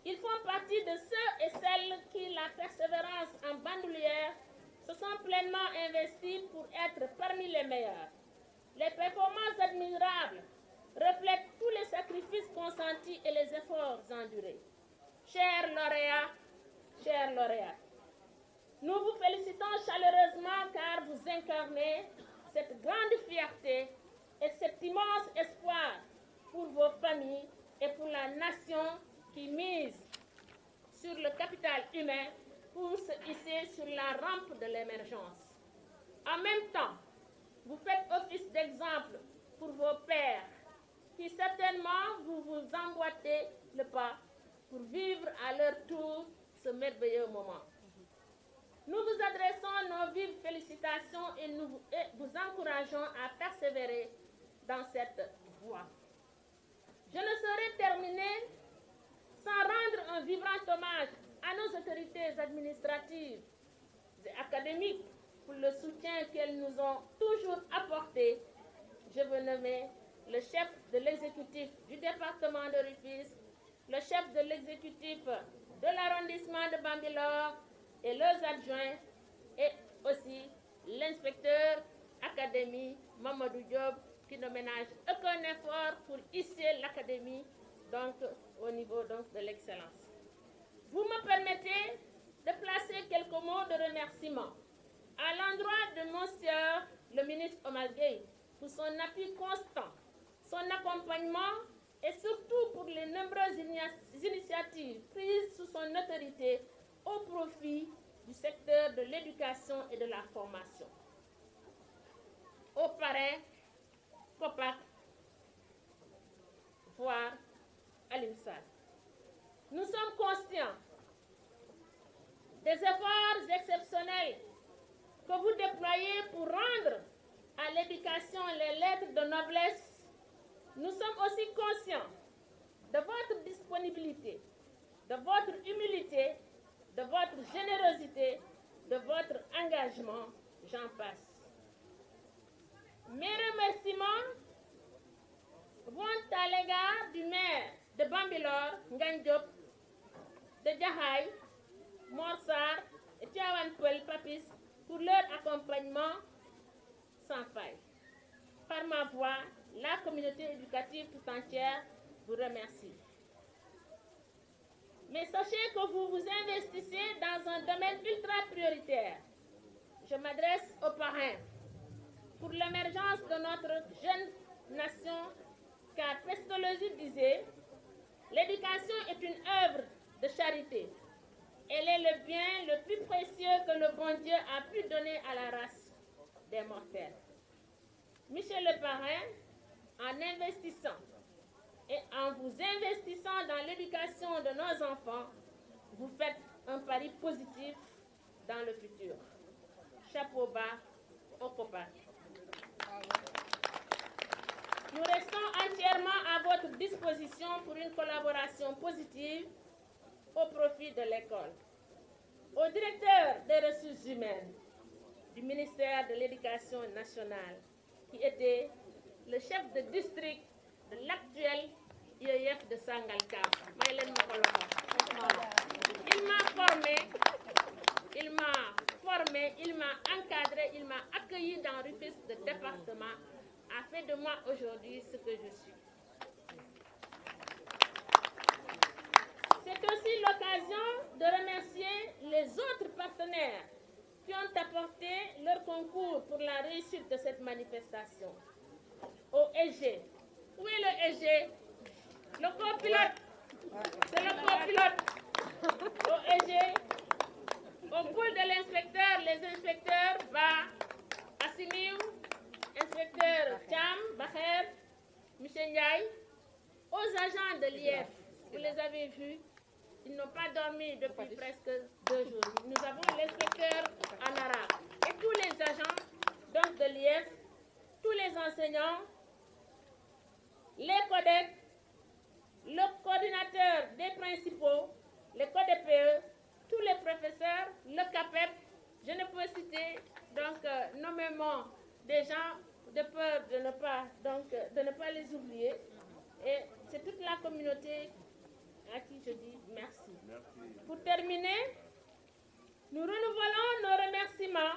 [SPEAKER 4] Ils font partie de ceux et celles qui, la persévérance en bandoulière, se sont pleinement investis pour être parmi les meilleurs. Les performances admirables reflètent tous les sacrifices consentis et les efforts endurés. Chers lauréats, nous vous félicitons chaleureusement car vous incarnez cette grande fierté et cet immense espoir pour vos familles et pour la nation qui mise sur le capital humain pour se hisser sur la rampe de l'émergence. En même temps, vous faites office d'exemple pour vos pairs qui certainement vous emboîtez le pas pour vivre à leur tour ce merveilleux moment. Nous vous adressons nos vives félicitations et nous vous encourageons à persévérer dans cette voie. Je ne saurais terminer sans rendre un vibrant hommage à nos autorités administratives et académiques pour le soutien qu'elles nous ont toujours apporté. Je veux nommer le chef de l'exécutif du département de Rufisque, le chef de l'exécutif de l'arrondissement de Bambilor et leurs adjoints, et aussi l'inspecteur académie Mamadou Diop, qui ne ménage aucun effort pour hisser l'académie au niveau de l'excellence. Vous me permettez de placer quelques mots de remerciement à l'endroit de monsieur le ministre Omar Gueye pour son appui constant, son accompagnement et surtout pour les nombreuses initiatives prises sous son autorité au profit du secteur de l'éducation et de la formation. Au parrain, COPAC, voire à l'IMSAD. Nous sommes conscients des efforts exceptionnels que vous déployez pour rendre à l'éducation les lettres de noblesse. Nous sommes aussi conscients de votre disponibilité, de votre humilité, de votre générosité, de votre engagement, j'en passe. Mes remerciements vont à l'égard du maire de Bambilor, Ngagne Diop, de Jaxaay, Mor Sarr et Tivaouane Peulh Papis pour leur accompagnement sans faille. Par ma voix, la communauté éducative tout entière vous remercie. Mais sachez que vous vous investissez dans un domaine ultra prioritaire. Je m'adresse aux parrains pour l'émergence de notre jeune nation, car Pestalozzi disait « L'éducation est une œuvre de charité. Elle est le bien le plus précieux que le bon Dieu a pu donner à la race des mortels. » Monsieur le parrain, en investissant et en vous investissant dans l'éducation de nos enfants, vous faites un pari positif dans le futur. Chapeau bas au COPAC. Nous restons entièrement à votre disposition pour une collaboration positive au profit de l'école. Au directeur des ressources humaines du ministère de l'Éducation nationale, qui était le chef de district de l'actuel IEF de Sangalkam. Il m'a encadré, il m'a accueilli dans Rufisque de département, a fait de moi aujourd'hui ce que je suis. C'est aussi l'occasion de remercier les autres partenaires qui ont apporté leur concours pour la réussite de cette manifestation. Au EG. Où est le EG? Le copilote. C'est le copilote. Au EG. Au pool de l'inspecteur, les inspecteurs Assimiou, inspecteur Cham, Baher, M. Ndiaye, aux agents de l'IF, vous les avez vus, ils n'ont pas dormi depuis presque 2 jours. Nous avons l'inspecteur en arabe et tous les agents donc de l'IF, tous les enseignants, les codecs, le coordinateur des principaux, les CODEPE, tous les professeurs, le CAPEP, je ne peux citer donc nommément des gens de peur de ne pas les oublier. Et c'est toute la communauté à qui je dis merci. Pour terminer, nous renouvelons nos remerciements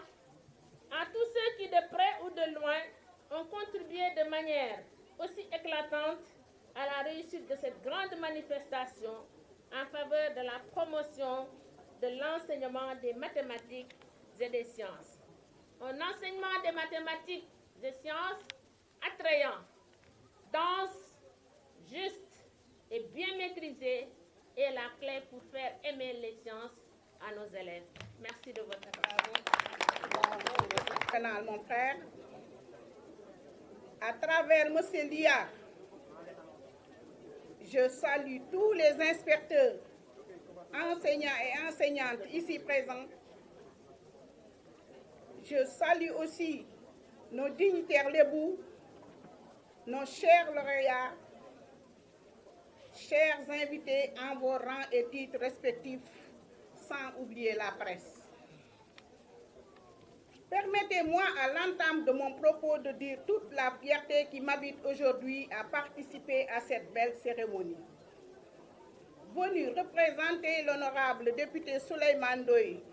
[SPEAKER 4] à tous ceux qui, de près ou de loin, ont contribué de manière aussi éclatante à la réussite de cette grande manifestation en faveur de la promotion de l'enseignement des mathématiques et des sciences. Un enseignement des mathématiques et des sciences attrayant, dense, juste et bien maîtrisé est la clé pour faire aimer les sciences à nos élèves. Merci de votre attention.
[SPEAKER 9] Mon frère, à travers M. Lia, je salue tous les inspecteurs, enseignants et enseignantes ici présents. Je salue aussi nos dignitaires lébous, nos chers lauréats, chers invités en vos rangs et titres respectifs, sans oublier la presse. Permettez-moi à l'entame de mon propos de dire toute la fierté qui m'habite aujourd'hui à participer à cette belle cérémonie. Venu représenter l'honorable député Souleymane Ndoye,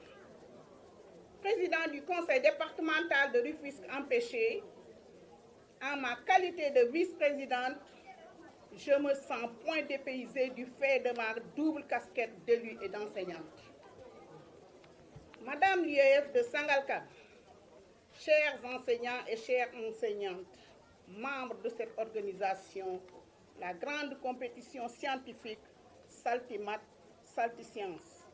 [SPEAKER 9] président du conseil départemental de Rufisque empêché, en ma qualité de vice-présidente, je me sens point dépaysée du fait de ma double casquette d'élue et d'enseignante. Madame l'IEF de Sangalkam, chers enseignants et chères enseignantes, membres de cette organisation, la grande compétition scientifique Saltimat, Saltiscience.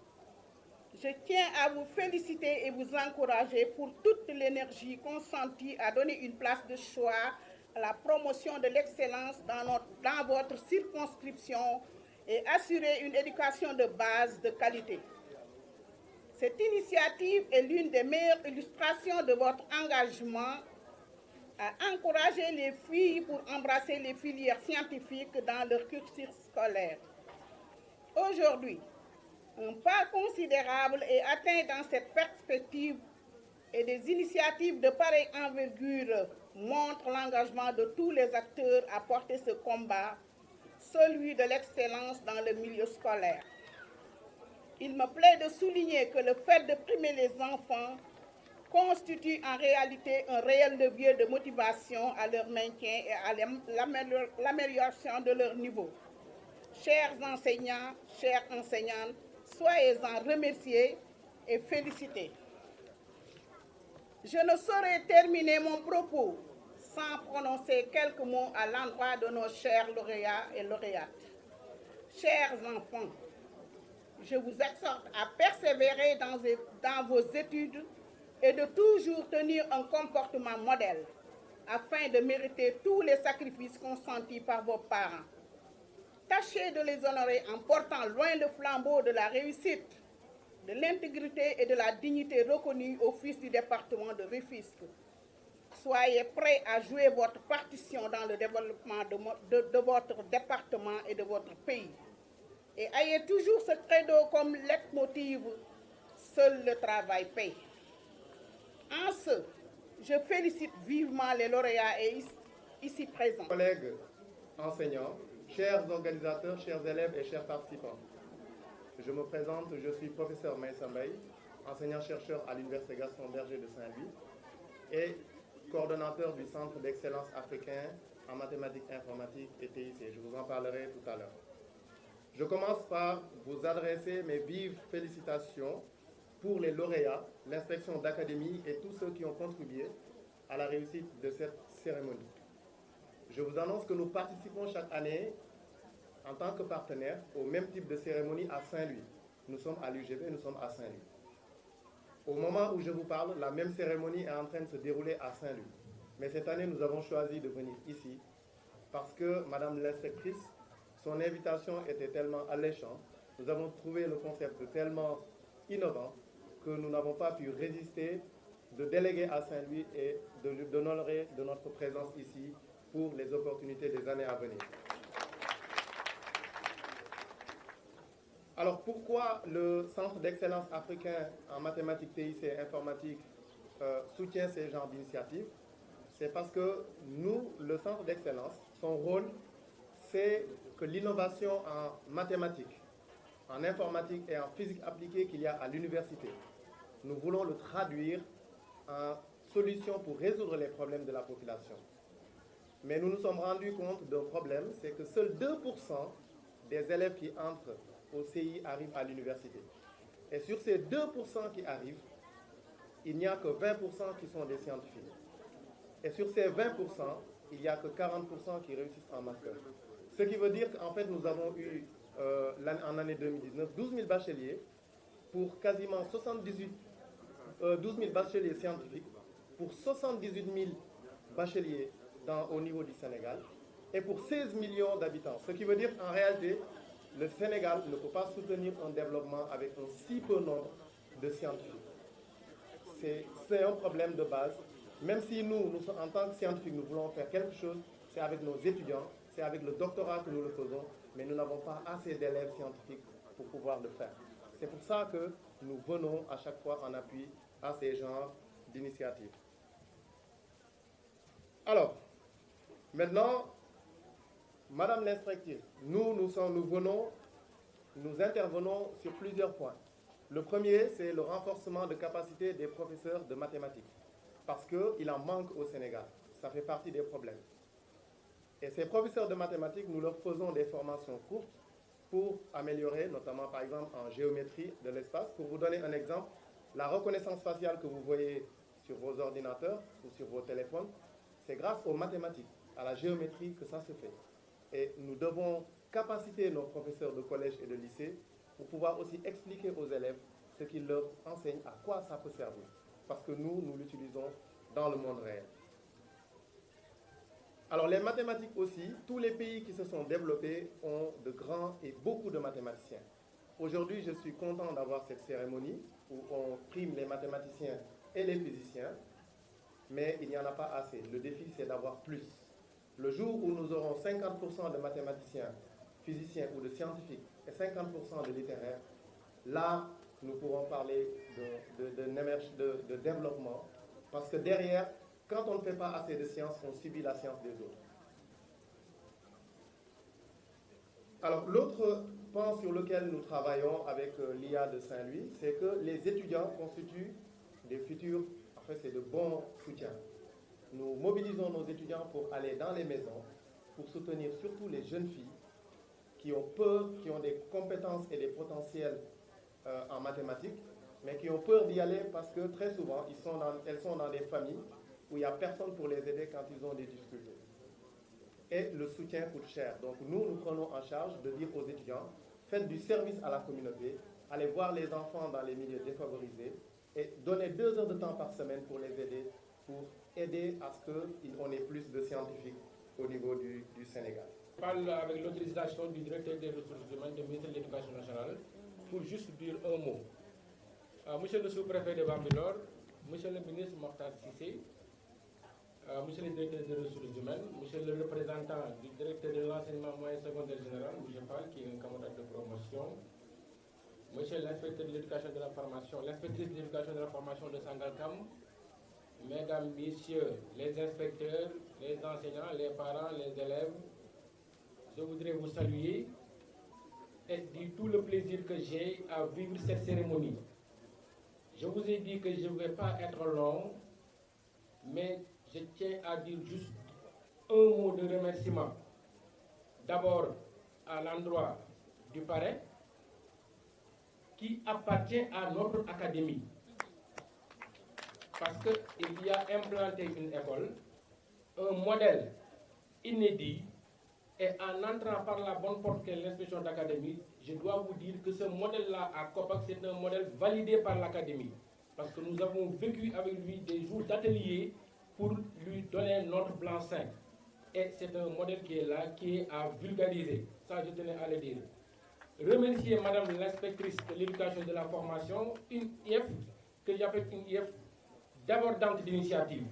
[SPEAKER 9] Je tiens à vous féliciter et vous encourager pour toute l'énergie consentie à donner une place de choix à la promotion de l'excellence dans votre circonscription et assurer une éducation de base de qualité. Cette initiative est l'une des meilleures illustrations de votre engagement à encourager les filles pour embrasser les filières scientifiques dans leur cursus scolaire. Aujourd'hui, un pas considérable est atteint dans cette perspective et des initiatives de pareille envergure montrent l'engagement de tous les acteurs à porter ce combat, celui de l'excellence dans le milieu scolaire. Il me plaît de souligner que le fait de primer les enfants constitue en réalité un réel levier de motivation à leur maintien et à l'amélioration de leur niveau. Chers enseignants, chères enseignantes, soyez-en remerciés et félicités. Je ne saurais terminer mon propos sans prononcer quelques mots à l'endroit de nos chers lauréats et lauréates. Chers enfants, je vous exhorte à persévérer dans vos études et de toujours tenir un comportement modèle afin de mériter tous les sacrifices consentis par vos parents. Tâchez de les honorer en portant loin le flambeau de la réussite, de l'intégrité et de la dignité reconnue au fils du département de Rufisque. Soyez prêts à jouer votre partition dans le développement de votre département et de votre pays. Et ayez toujours ce credo comme leitmotiv, seul le travail paye. En ce, je félicite vivement les lauréats et ici présents.
[SPEAKER 10] Collègues enseignants, chers organisateurs, chers élèves et chers participants, je me présente, je suis professeur Maïssa Mbaye, enseignant-chercheur à l'Université Gaston Berger de Saint-Louis et coordonnateur du Centre d'excellence africain en mathématiques informatiques et TIC. Je vous en parlerai tout à l'heure. Je commence par vous adresser mes vives félicitations pour les lauréats, l'inspection d'académie et tous ceux qui ont contribué à la réussite de cette cérémonie. Je vous annonce que nous participons chaque année en tant que partenaire au même type de cérémonie à Saint-Louis. Nous sommes à l'UGB, nous sommes à Saint-Louis. Au moment où je vous parle, la même cérémonie est en train de se dérouler à Saint-Louis. Mais cette année, nous avons choisi de venir ici parce que Madame l'inspectrice, son invitation était tellement alléchante, nous avons trouvé le concept tellement innovant que nous n'avons pas pu résister de déléguer à Saint-Louis et d'honorer de notre présence ici pour les opportunités des années à venir. Alors pourquoi le Centre d'excellence africain en mathématiques, TIC et informatique soutient ces genres d'initiatives? c'est parce que nous, le centre d'excellence, son rôle, c'est que l'innovation en mathématiques, en informatique et en physique appliquée qu'il y a à l'université, nous voulons le traduire en solution pour résoudre les problèmes de la population. Mais nous nous sommes rendus compte d'un problème, c'est que seuls 2% des élèves qui entrent au CI arrivent à l'université. Et sur ces 2% qui arrivent, il n'y a que 20% qui sont des scientifiques. Et sur ces 20%, il n'y a que 40% qui réussissent en master. Ce qui veut dire qu'en fait, nous avons eu, en année 2019, 12 000 bacheliers pour quasiment 12 000 bacheliers scientifiques, pour 78 000 bacheliers au niveau du Sénégal, et pour 16 millions d'habitants. Ce qui veut dire qu'en réalité, le Sénégal ne peut pas soutenir un développement avec un si peu nombre de scientifiques. C'est un problème de base. Même si nous, en tant que scientifiques, nous voulons faire quelque chose, c'est avec nos étudiants, c'est avec le doctorat que nous le faisons, mais nous n'avons pas assez d'élèves scientifiques pour pouvoir le faire. C'est pour ça que nous venons à chaque fois en appui à ces genres d'initiatives. Alors, maintenant, Madame l'inspectrice, nous intervenons sur plusieurs points. Le premier, c'est le renforcement de capacité des professeurs de mathématiques, parce qu'il en manque au Sénégal. Ça fait partie des problèmes. Et ces professeurs de mathématiques, nous leur faisons des formations courtes pour améliorer, notamment par exemple en géométrie de l'espace. Pour vous donner un exemple, la reconnaissance faciale que vous voyez sur vos ordinateurs ou sur vos téléphones, c'est grâce aux mathématiques, à la géométrie que ça se fait. Et nous devons capaciter nos professeurs de collège et de lycée pour pouvoir aussi expliquer aux élèves ce qu'ils leur enseignent, à quoi ça peut servir. Parce que nous l'utilisons dans le monde réel. Alors les mathématiques aussi, tous les pays qui se sont développés ont de grands et beaucoup de mathématiciens. Aujourd'hui, je suis content d'avoir cette cérémonie où on prime les mathématiciens et les physiciens, mais il n'y en a pas assez. Le défi, c'est d'avoir plus. Le jour où nous aurons 50% de mathématiciens, physiciens ou de scientifiques et 50% de littéraires, là, nous pourrons parler de développement, parce que derrière, quand on ne fait pas assez de sciences, on subit la science des autres. Alors, l'autre point sur lequel nous travaillons avec l'IA de Saint-Louis, c'est que les étudiants constituent des futurs, en fait, c'est de bons soutiens. Nous mobilisons nos étudiants pour aller dans les maisons, pour soutenir surtout les jeunes filles qui ont peur, qui ont des compétences et des potentiels en mathématiques, mais qui ont peur d'y aller parce que très souvent, elles sont dans des familles où il n'y a personne pour les aider quand ils ont des difficultés. Et le soutien coûte cher. Donc nous prenons en charge de dire aux étudiants, faites du service à la communauté, allez voir les enfants dans les milieux défavorisés et donnez 2 heures de temps par semaine pour les aider, pour aider à ce qu'on ait plus de scientifiques au niveau du Sénégal.
[SPEAKER 11] Je parle avec l'autorisation du directeur des ressources humaines du ministère de l'Éducation nationale pour juste dire un mot. Monsieur le sous-préfet de Bambilor, monsieur le ministre Mokhtar Cissé, monsieur le directeur des ressources humaines, monsieur le représentant du directeur de l'enseignement moyen secondaire général, monsieur Fall, qui est un camarade de promotion, monsieur l'inspecteur de l'éducation de la formation, l'inspectrice de l'éducation de la formation de Sangalkam, mesdames, messieurs, les inspecteurs, les enseignants, les parents, les élèves, je voudrais vous saluer et dire tout le plaisir que j'ai à vivre cette cérémonie. Je vous ai dit que je ne vais pas être long, mais je tiens à dire juste un mot de remerciement. D'abord à l'endroit du parrain qui appartient à notre académie. Parce qu'il y a implanté une école, un modèle inédit, et en entrant par la bonne porte qu'est l'inspection d'académie, je dois vous dire que ce modèle-là à Copac, c'est un modèle validé par l'académie. Parce que nous avons vécu avec lui des jours d'atelier pour lui donner notre blanc-seing. Et c'est un modèle qui est là, qui est à vulgariser. Ça, je tenais à le dire. Remercier Madame l'inspectrice de l'éducation et de la formation, une IF que j'appelle une IF débordante d'initiatives.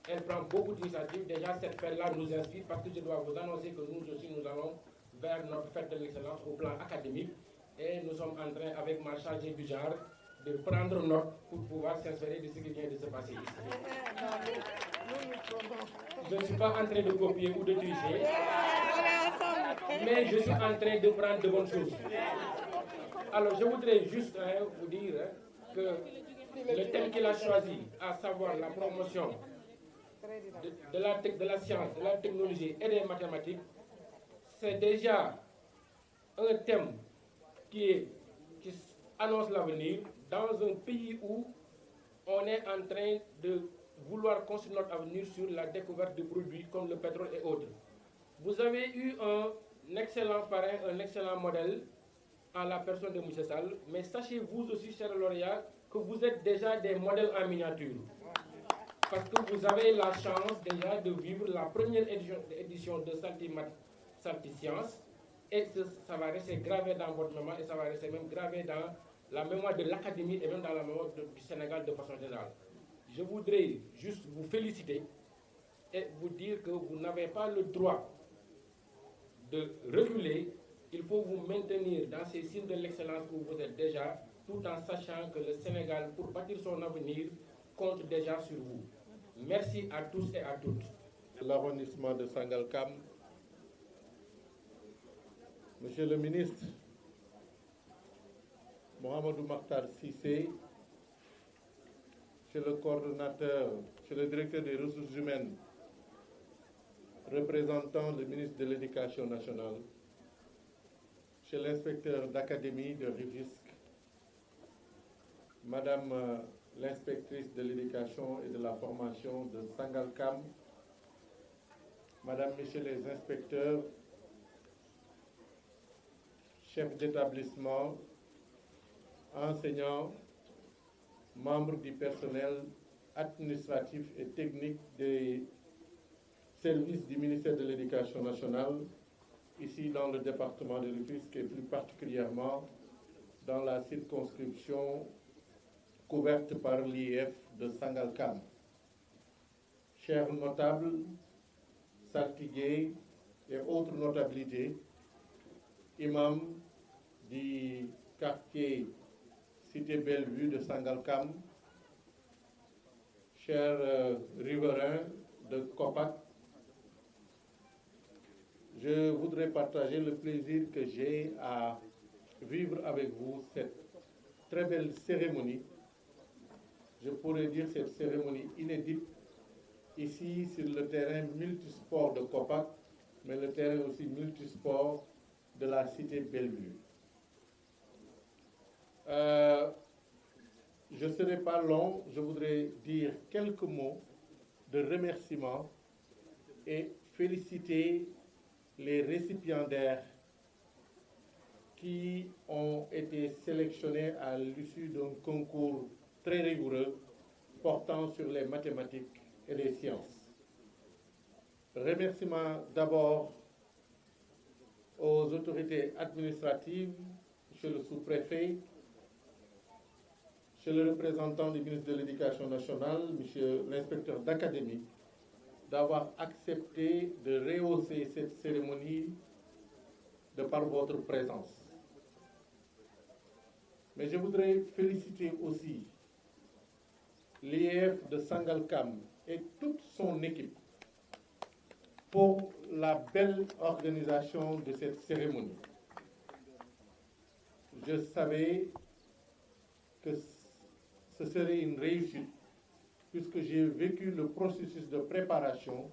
[SPEAKER 11] Elle prend beaucoup d'initiatives. Déjà, cette fête-là nous inspire parce que je dois vous annoncer que nous aussi, nous allons vers notre fête de l'excellence au plan académique. Et nous sommes en train, avec ma chargée du genre, de prendre note pour pouvoir s'inspirer de ce qui vient de se passer ici. Je ne suis pas en train de copier ou de tricher, mais je suis en train de prendre de bonnes choses. Alors, je voudrais juste vous dire que le thème qu'il a choisi, à savoir la promotion de la science, de la technologie et des mathématiques, c'est déjà un thème qui annonce l'avenir dans un pays où on est en train de vouloir construire notre avenir sur la découverte de produits comme le pétrole et autres. Vous avez eu un excellent parrain, un excellent modèle en la personne de M. Sall, mais sachez vous aussi, chers lauréats, que vous êtes déjà des modèles en miniature. Parce que vous avez la chance déjà de vivre la première édition de Salti-Science, et ça va rester gravé dans votre mémoire, et ça va rester même gravé dans la mémoire de l'Académie et même dans la mémoire du Sénégal de façon générale. Je voudrais juste vous féliciter et vous dire que vous n'avez pas le droit de reculer. Il faut vous maintenir dans ces signes de l'excellence où vous êtes déjà, tout en sachant que le Sénégal, pour bâtir son avenir, compte déjà sur vous. Merci à tous et à toutes.
[SPEAKER 5] L'arrondissement de Sangalkam, Monsieur le ministre Mohamedou Makhtar Cissé, Monsieur le coordonnateur, Monsieur le directeur des ressources humaines, représentant le ministre de l'Éducation nationale, Monsieur l'inspecteur d'académie de Rufisque, Madame l'inspectrice de l'éducation et de la formation de Sangalkam, Madame, Messieurs les inspecteurs, chefs d'établissement, enseignants, membres du personnel administratif et technique des services du ministère de l'Éducation nationale, ici dans le département de Rufisque et plus particulièrement dans la circonscription couverte par l'IEF de Sangalkam. Chers notables, saltigués et autres notabilités, imams du quartier Cité Bellevue de Sangalkam, chers riverains de Kopak, je voudrais partager le plaisir que j'ai à vivre avec vous cette très belle cérémonie. Je pourrais dire cette cérémonie inédite ici sur le terrain multisport de Kopak, mais le terrain aussi multisport de la Cité Bellevue. Je ne serai pas long, je voudrais dire quelques mots de remerciement et féliciter les récipiendaires qui ont été sélectionnés à l'issue d'un concours très rigoureux portant sur les mathématiques et les sciences. Remerciements d'abord aux autorités administratives, Monsieur le sous-préfet, Monsieur le représentant du ministre de l'Éducation nationale, Monsieur l'inspecteur d'académie, d'avoir accepté de rehausser cette cérémonie de par votre présence. Mais je voudrais féliciter aussi l'IEF de Sangalkam et toute son équipe pour la belle organisation de cette cérémonie. Je savais que ce serait une réussite puisque j'ai vécu le processus de préparation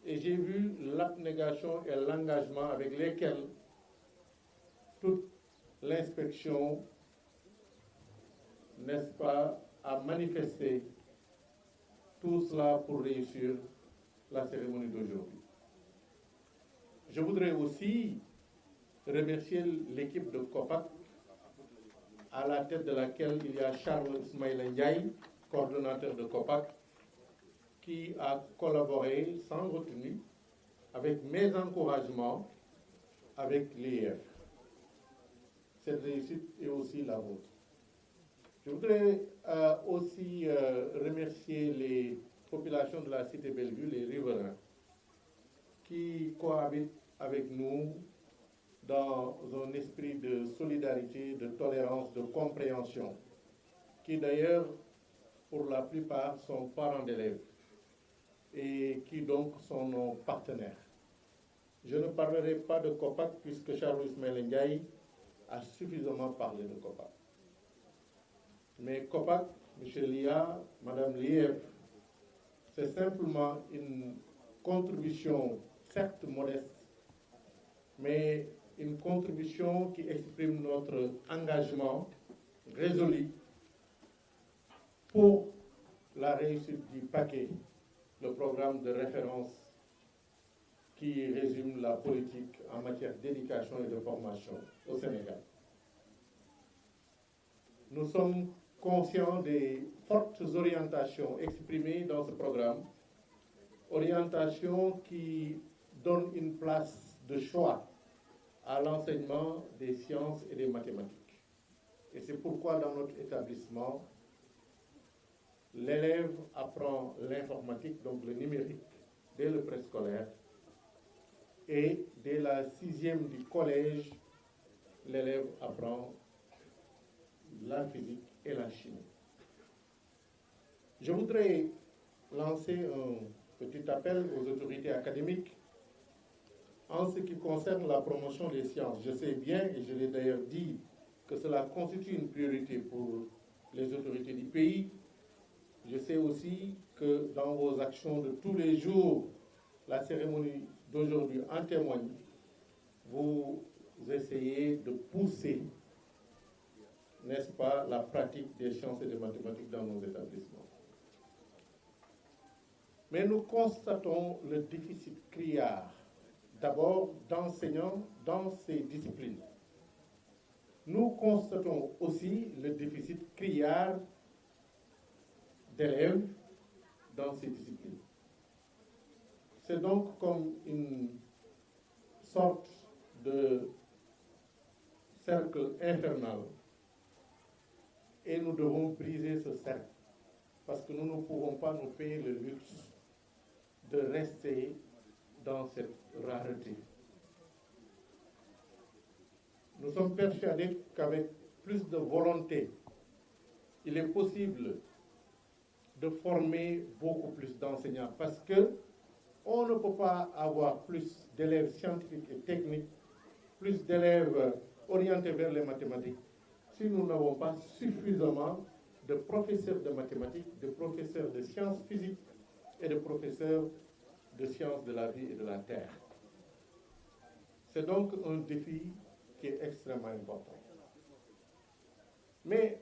[SPEAKER 5] et j'ai vu l'abnégation et l'engagement avec lesquels toute l'inspection, n'est-ce pas, a manifesté tout cela pour réussir la cérémonie d'aujourd'hui. Je voudrais aussi remercier l'équipe de Kopak, à la tête de laquelle il y a Charles Ismaïla Ndiaye, coordonnateur de Kopak, qui a collaboré sans retenue avec mes encouragements avec l'IEF. Cette réussite est aussi la vôtre. Je voudrais aussi remercier les populations de la Cité Bellevue, les riverains, qui cohabitent avec nous dans un esprit de solidarité, de tolérance, de compréhension, qui d'ailleurs, pour la plupart, sont parents d'élèves.
[SPEAKER 10] et qui donc sont nos partenaires. Je ne parlerai pas de COPAC puisque Charles Ismaël Ndiaye a suffisamment parlé de COPAC. Mais COPAC, M. Lia, Mme Liev, c'est simplement une contribution, certes modeste, mais une contribution qui exprime notre engagement résolu pour la réussite du paquet, le programme de référence qui résume la politique en matière d'éducation et de formation au Sénégal. Nous sommes conscients des fortes orientations exprimées dans ce programme, orientations qui donnent une place de choix à l'enseignement des sciences et des mathématiques. Et c'est pourquoi dans notre établissement, l'élève apprend l'informatique, donc le numérique, dès le préscolaire. Et dès la 6e du collège, l'élève apprend la physique et la chimie. Je voudrais lancer un petit appel aux autorités académiques en ce qui concerne la promotion des sciences. Je sais bien, et je l'ai d'ailleurs dit, que cela constitue une priorité pour les autorités du pays. Je sais aussi que dans vos actions de tous les jours, la cérémonie d'aujourd'hui en témoigne, vous essayez de pousser, n'est-ce pas, la pratique des sciences et des mathématiques dans nos établissements. Mais nous constatons le déficit criard, d'abord d'enseignants dans ces disciplines. Nous constatons aussi le déficit criard d'élèves dans ces disciplines. C'est donc comme une sorte de cercle infernal et nous devons briser ce cercle parce que nous ne pouvons pas nous payer le luxe de rester dans cette rareté. Nous sommes persuadés qu'avec plus de volonté, il est possible de former beaucoup plus d'enseignants parce que on ne peut pas avoir plus d'élèves scientifiques et techniques, plus d'élèves orientés vers les mathématiques, si nous n'avons pas suffisamment de professeurs de mathématiques, de professeurs de sciences physiques et de professeurs de sciences de la vie et de la terre. C'est donc un défi qui est extrêmement important. Mais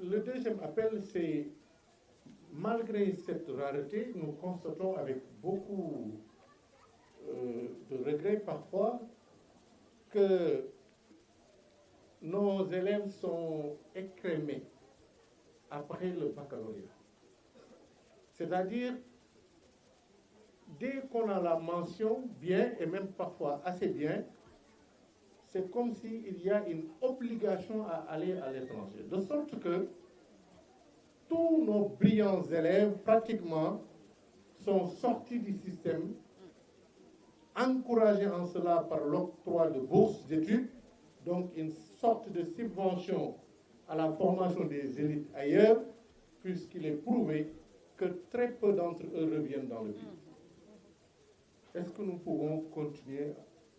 [SPEAKER 10] le deuxième appel, c'est malgré cette rareté, nous constatons avec beaucoup de regrets parfois que nos élèves sont écrémés après le baccalauréat. C'est-à-dire, dès qu'on a la mention bien, et même parfois assez bien, c'est comme s'il y a une obligation à aller à l'étranger. De sorte que tous nos brillants élèves, pratiquement, sont sortis du système, encouragés en cela par l'octroi de bourses d'études, donc une sorte de subvention à la formation des élites ailleurs, puisqu'il est prouvé que très peu d'entre eux reviennent dans le pays. Est-ce que nous pouvons continuer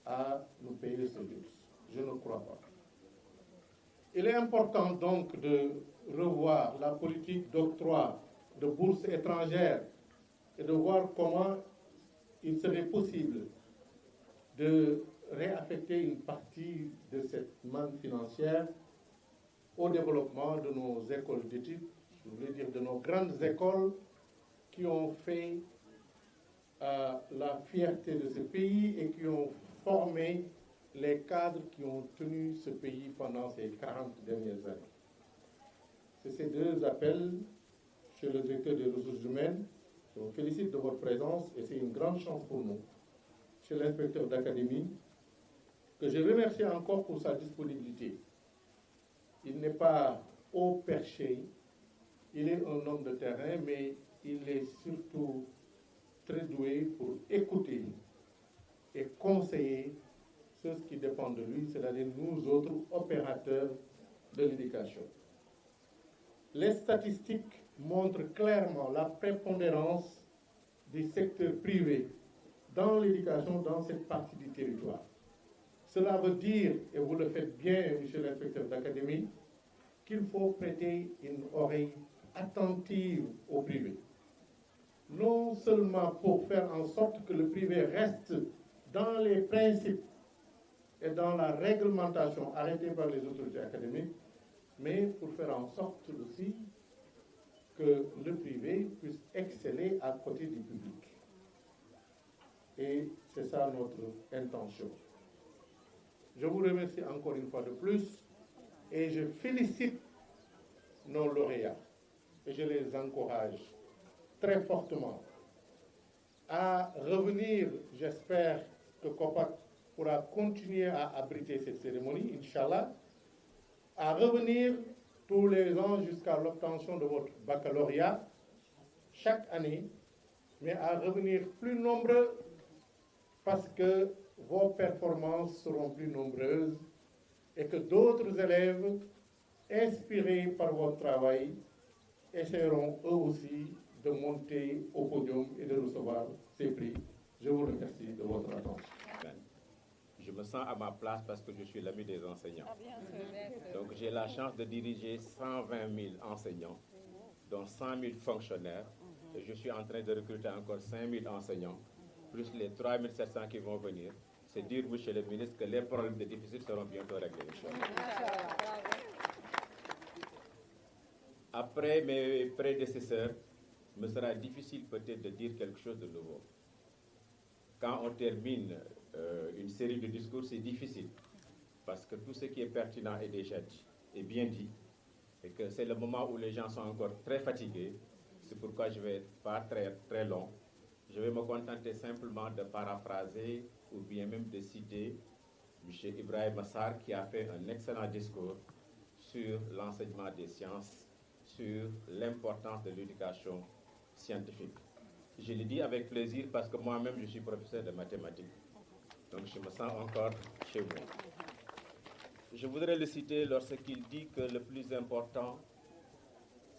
[SPEAKER 10] à nous payer ce luxe? Je ne crois pas. Il est important donc de revoir la politique d'octroi de bourses étrangères et de voir comment il serait possible de réaffecter une partie de cette manne financière au développement de nos écoles d'études, je voulais dire de nos grandes écoles qui ont fait la fierté de ce pays et qui ont formé les cadres qui ont tenu ce pays pendant ces 40 dernières années. C'est ces deux appels chez le directeur des ressources humaines. Je vous félicite de votre présence et c'est une grande chance pour nous. Chez l'inspecteur d'académie, que je remercie encore pour sa disponibilité. Il n'est pas haut perché, il est un homme de terrain, mais il est surtout très doué pour écouter et conseiller ceux qui dépendent de lui, c'est-à-dire nous autres opérateurs de l'éducation. Les statistiques montrent clairement la prépondérance du secteur privé dans l'éducation dans cette partie du territoire. Cela veut dire, et vous le faites bien, monsieur l'inspecteur d'académie, qu'il faut prêter une oreille attentive au privé. Non seulement pour faire en sorte que le privé reste dans les principes et dans la réglementation arrêtée par les autorités académiques, mais pour faire en sorte aussi que le privé puisse exceller à côté du public. Et c'est ça notre intention. Je vous remercie encore une fois de plus et je félicite nos lauréats et je les encourage très fortement à revenir. J'espère que COPAC pourra continuer à abriter cette cérémonie, Inch'Allah, à revenir tous les ans jusqu'à l'obtention de votre baccalauréat chaque année, mais à revenir plus nombreux parce que vos performances seront plus nombreuses et que d'autres élèves, inspirés par votre travail, essaieront eux aussi de monter au podium et de recevoir ces prix. Je vous remercie de votre attention.
[SPEAKER 12] Je me sens à ma place parce que je suis l'ami des enseignants. Donc j'ai la chance de diriger 120 000 enseignants, dont 100 000 fonctionnaires. Et je suis en train de recruter encore 5 000 enseignants, plus les 3 700 qui vont venir. C'est dire, monsieur le ministre, que les problèmes de déficit seront bientôt réglés. Après mes prédécesseurs, il me sera difficile peut-être de dire quelque chose de nouveau. Quand on termine une série de discours, c'est difficile, parce que tout ce qui est pertinent est déjà dit, est bien dit, et que c'est le moment où les gens sont encore très fatigués. C'est pourquoi je ne vais être pas très long. Je vais me contenter simplement de paraphraser ou bien même de citer M. Ibrahim Massar, qui a fait un excellent discours sur l'enseignement des sciences, sur l'importance de l'éducation scientifique. Je le dis avec plaisir parce que moi-même, je suis professeur de mathématiques. Donc, je me sens encore chez moi. Je voudrais le citer lorsqu'il dit que le plus important,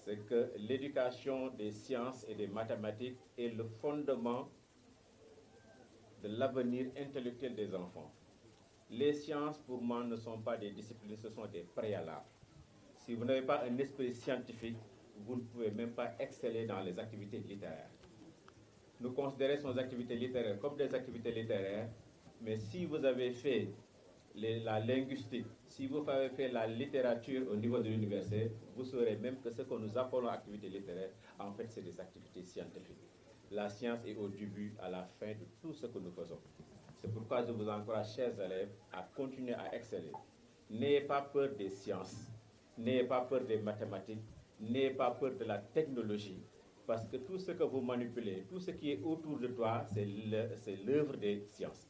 [SPEAKER 12] c'est que l'éducation des sciences et des mathématiques est le fondement de l'avenir intellectuel des enfants. Les sciences, pour moi, ne sont pas des disciplines, ce sont des préalables. Si vous n'avez pas un esprit scientifique, vous ne pouvez même pas exceller dans les activités littéraires. Nous considérons nos activités littéraires comme des activités littéraires, mais si vous avez fait la linguistique, si vous avez fait la littérature au niveau de l'université, vous saurez même que ce que nous appelons activités littéraires, en fait, c'est des activités scientifiques. La science est au début, à la fin de tout ce que nous faisons. C'est pourquoi je vous encourage, chers élèves, à continuer à exceller. N'ayez pas peur des sciences, n'ayez pas peur des mathématiques, n'ayez pas peur de la technologie, parce que tout ce que vous manipulez, tout ce qui est autour de toi, c'est l'œuvre des sciences.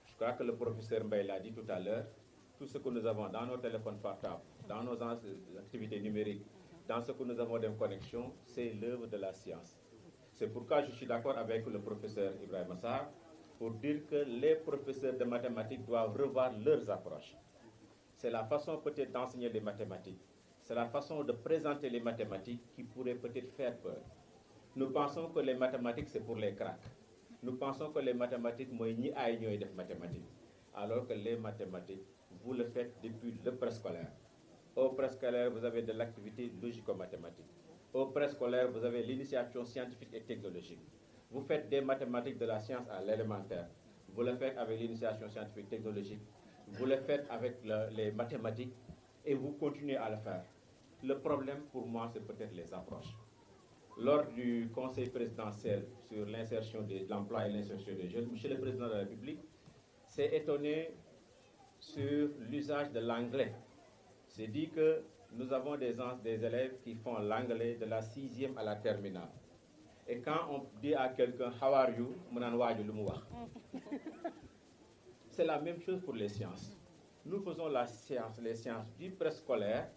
[SPEAKER 12] Je crois que le professeur Mbaye l'a dit tout à l'heure, tout ce que nous avons dans nos téléphones portables, dans nos activités numériques, dans ce que nous avons de connexion, c'est l'œuvre de la science. C'est pourquoi je suis d'accord avec le professeur Ibrahim Massar pour dire que les professeurs de mathématiques doivent revoir leurs approches. C'est la façon peut-être d'enseigner les mathématiques. C'est la façon de présenter les mathématiques qui pourrait peut-être faire peur. Nous pensons que les mathématiques, c'est pour les cracks. Nous pensons que les mathématiques, moi, ni aïe ni des mathématiques. Alors que les mathématiques, vous le faites depuis le préscolaire. Au préscolaire, vous avez de l'activité logico-mathématique. Au préscolaire, vous avez l'initiation scientifique et technologique. Vous faites des mathématiques de la science à l'élémentaire. Vous le faites avec l'initiation scientifique et technologique. Vous le faites avec les mathématiques et vous continuez à le faire. Le problème pour moi, c'est peut-être les approches. Lors du Conseil présidentiel sur l'insertion de l'emploi et l'insertion des jeunes, M. le Président de la République s'est étonné sur l'usage de l'anglais. C'est dit que nous avons des élèves qui font l'anglais de la 6e à la terminale. Et quand on dit à quelqu'un « How are you ?», c'est la même chose pour les sciences. Nous faisons les sciences du préscolaire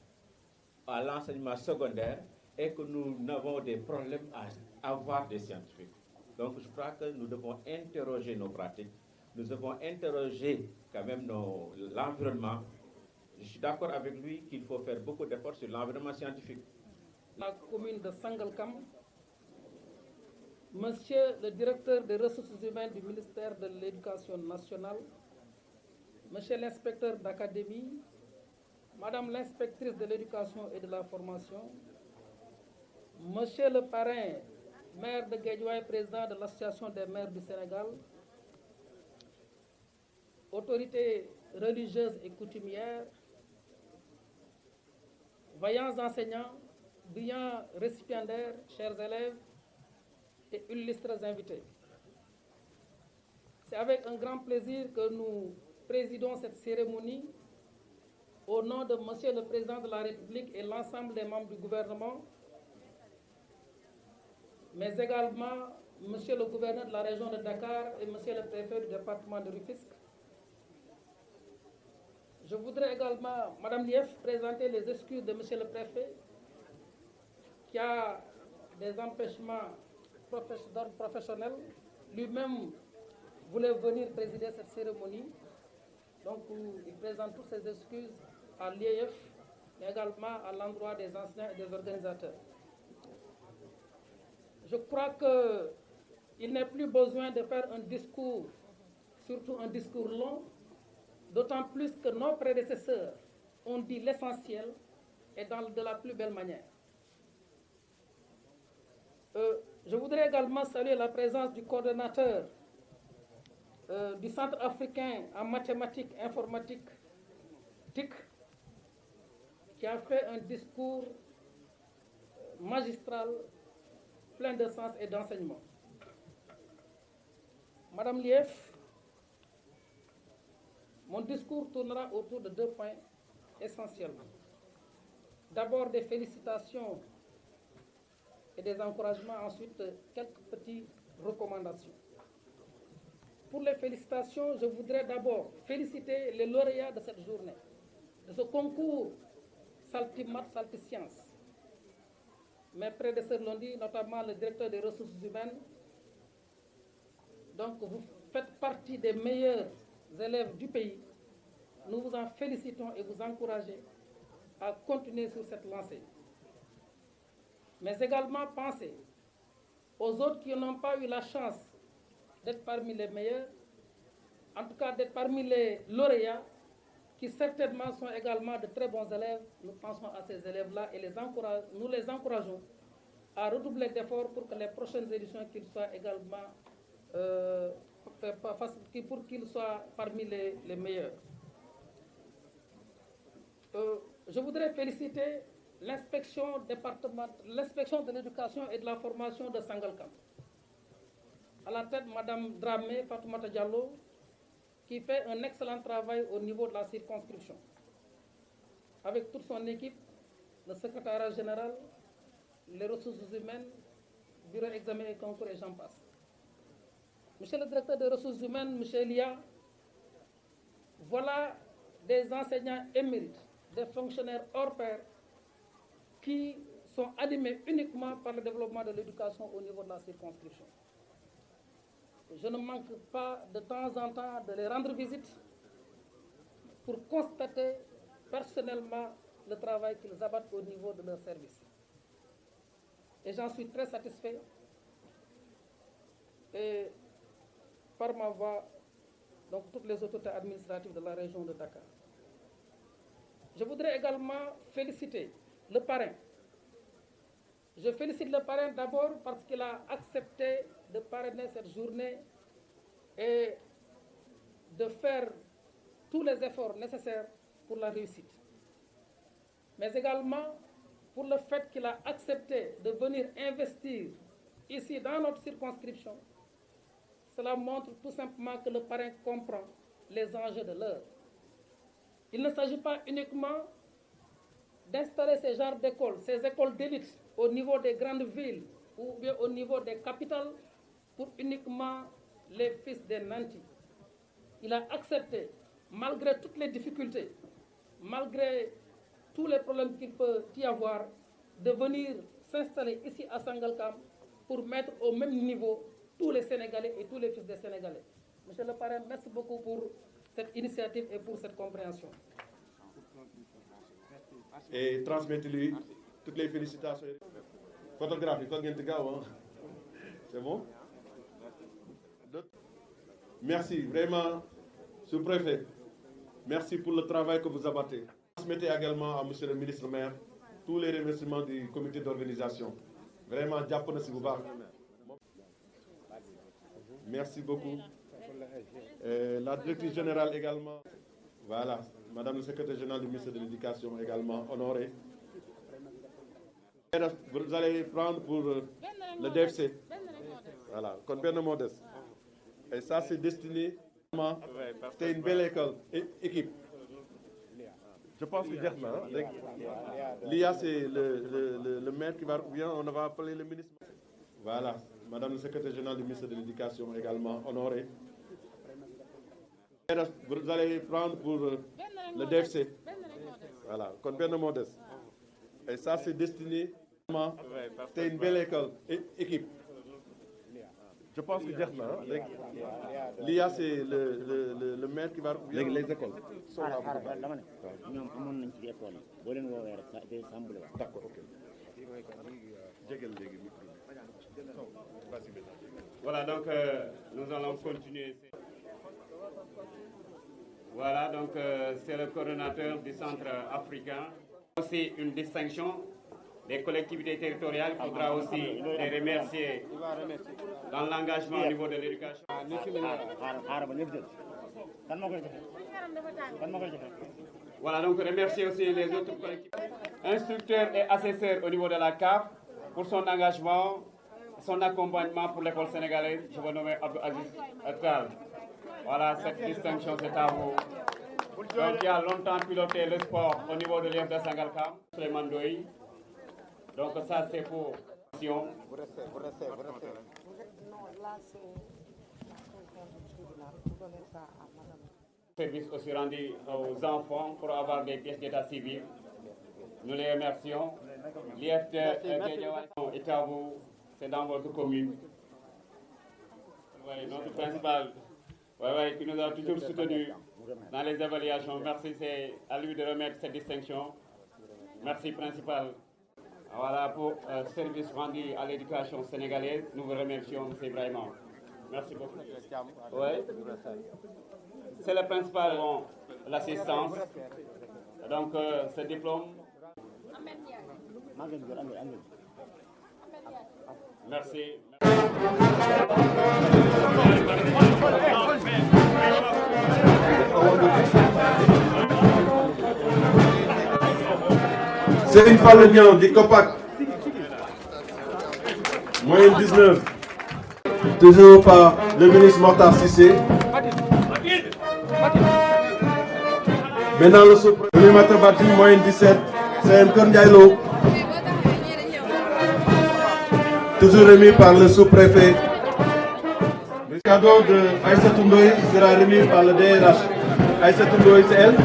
[SPEAKER 12] à l'enseignement secondaire et que nous avons des problèmes à avoir des scientifiques. Donc je crois que nous devons interroger nos pratiques, nous devons interroger quand même l'environnement. Je suis d'accord avec lui qu'il faut faire beaucoup d'efforts sur l'environnement scientifique.
[SPEAKER 13] La commune de Sangalkam Monsieur le directeur des ressources humaines du ministère de l'Éducation nationale, Monsieur l'inspecteur d'académie, Madame l'inspectrice de l'éducation et de la formation, Monsieur le parrain, maire de Guédiawaye, président de l'Association des maires du Sénégal, autorités religieuses et coutumières, vaillants enseignants, brillants récipiendaires, chers élèves et illustres invités. C'est avec un grand plaisir que nous présidons cette cérémonie au nom de Monsieur le Président de la République et l'ensemble des membres du gouvernement, mais également Monsieur le gouverneur de la région de Dakar et Monsieur le préfet du département de Rufisque. Je voudrais également, Madame Lief, présenter les excuses de Monsieur le préfet qui a des empêchements d'ordre professionnel. Lui-même voulait venir présider cette cérémonie. Donc, il présente toutes ses excuses à l'IEF, mais également à l'endroit des enseignants et des organisateurs. Je crois qu'il n'est plus besoin de faire un discours, surtout un discours long, d'autant plus que nos prédécesseurs ont dit l'essentiel et de la plus belle manière. Je voudrais également saluer la présence du coordonnateur du Centre africain en mathématiques et informatique, TIC, qui a fait un discours magistral, plein de sens et d'enseignement. Madame Lief, mon discours tournera autour de 2 points essentiels. D'abord, des félicitations et des encouragements, ensuite quelques petites recommandations. Pour les félicitations, je voudrais d'abord féliciter les lauréats de cette journée, de ce concours Saltimat Saltisciences. Mes prédécesseurs l'ont dit, notamment le directeur des ressources humaines. Donc, vous faites partie des meilleurs élèves du pays. Nous vous en félicitons et vous encourageons à continuer sur cette lancée. Mais également pensez aux autres qui n'ont pas eu la chance d'être parmi les meilleurs, en tout cas d'être parmi les lauréats, qui certainement sont également de très bons élèves. Nous pensons à ces élèves-là et nous les encourageons à redoubler d'efforts pour que les prochaines éditions qu'ils soient également, pour qu'ils soient parmi les meilleurs. Je voudrais féliciter l'inspection de l'éducation et de la formation de Sangalkam. À la tête, Mme Dramé Fatoumata Diallo, qui fait un excellent travail au niveau de la circonscription. Avec toute son équipe, le secrétariat général, les ressources humaines, bureau examen et concours et j'en passe. Monsieur le directeur des ressources humaines, Monsieur Elia, voilà des enseignants émérites, des fonctionnaires hors pair qui sont animés uniquement par le développement de l'éducation au niveau de la circonscription. Je ne manque pas de temps en temps de les rendre visite pour constater personnellement le travail qu'ils abattent au niveau de leur service. Et j'en suis très satisfait. Et par ma voix, donc toutes les autorités administratives de la région de Dakar. Je voudrais également féliciter le parrain. Je félicite le parrain d'abord parce qu'il a accepté de parrainer cette journée et de faire tous les efforts nécessaires pour la réussite. Mais également pour le fait qu'il a accepté de venir investir ici dans notre circonscription. Cela montre tout simplement que le parrain comprend les enjeux de l'heure. Il ne s'agit pas uniquement d'installer ces genres d'écoles, ces écoles d'élite au niveau des grandes villes ou bien au niveau des capitales pour uniquement les fils des nantis. Il a accepté, malgré toutes les difficultés, malgré tous les problèmes qu'il peut y avoir, de venir s'installer ici à Sangalkam pour mettre au même niveau tous les Sénégalais et tous les fils des Sénégalais. Monsieur le parrain, merci beaucoup pour cette initiative et pour cette compréhension.
[SPEAKER 6] Et transmettez-lui toutes les félicitations. Photographie, C'est bon? Merci, vraiment, sous-préfet. Merci pour le travail que vous abattez. Transmettez également à monsieur le ministre maire tous les remerciements du comité d'organisation. Vraiment, diapone si vous parlez. Merci beaucoup. La directrice générale également. Voilà, madame le secrétaire général du ministère de l'Éducation également, honorée. Vous allez prendre pour le DFC. Voilà, comme bien modeste. Et ça, c'est destiné. C'est une belle école, équipe. Je pense que l'IA, c'est le maire qui va, ou bien on va appeler le ministre. Voilà, madame le secrétaire général du ministère de l'Éducation également, honorée. Vous allez prendre pour le DFC. Voilà, comme bien modeste. Et ça, c'est destiné. C'est une belle école, équipe. Je pense que l'IA, c'est le maire qui va... Les écoles sont là. D'accord, ok.
[SPEAKER 1] Voilà, donc nous allons continuer. Voilà, donc c'est le coordonnateur du centre africain. Aussi une distinction des collectivités territoriales. Il faudra aussi les remercier dans l'engagement au niveau de l'éducation. Voilà, donc remercier aussi les autres collectivités, instructeurs et assesseurs au niveau de la CAF pour son engagement, son accompagnement pour l'école sénégalaise. Je vous nomme Abdou Aziz Atkal. Voilà, cette distinction, c'est à vous. Donc, qui a longtemps piloté le sport au niveau de l'IF de Sangalkam, Suleiman Doy. Donc, ça, c'est pour... Vous restez. Service aussi rendu aux enfants pour avoir des pièces d'état civil. Nous les remercions. L'IF de est à vous, c'est dans votre commune. Oui, notre principal, qui nous a toujours soutenus dans les évaluations. Merci, c'est à lui de remettre cette distinction. Merci, principal. Voilà, pour service rendu à l'éducation sénégalaise, nous vous remercions, M. Ibrahima. Merci beaucoup. Ouais. C'est le principal, l'assistance. Donc, ce diplôme. Merci.
[SPEAKER 6] C'est une Fallonien du COPAC. Moyenne 19. Toujours par le ministre Mokhtar Cissé. Maintenant le sous-préfet Matabati, moyenne 17. C'est un Ndiailo. Toujours remis par le sous-préfet. Le cadeau de Aïssa Toundoy sera remis par le DRH. Aïssa Toundoy, c'est elle.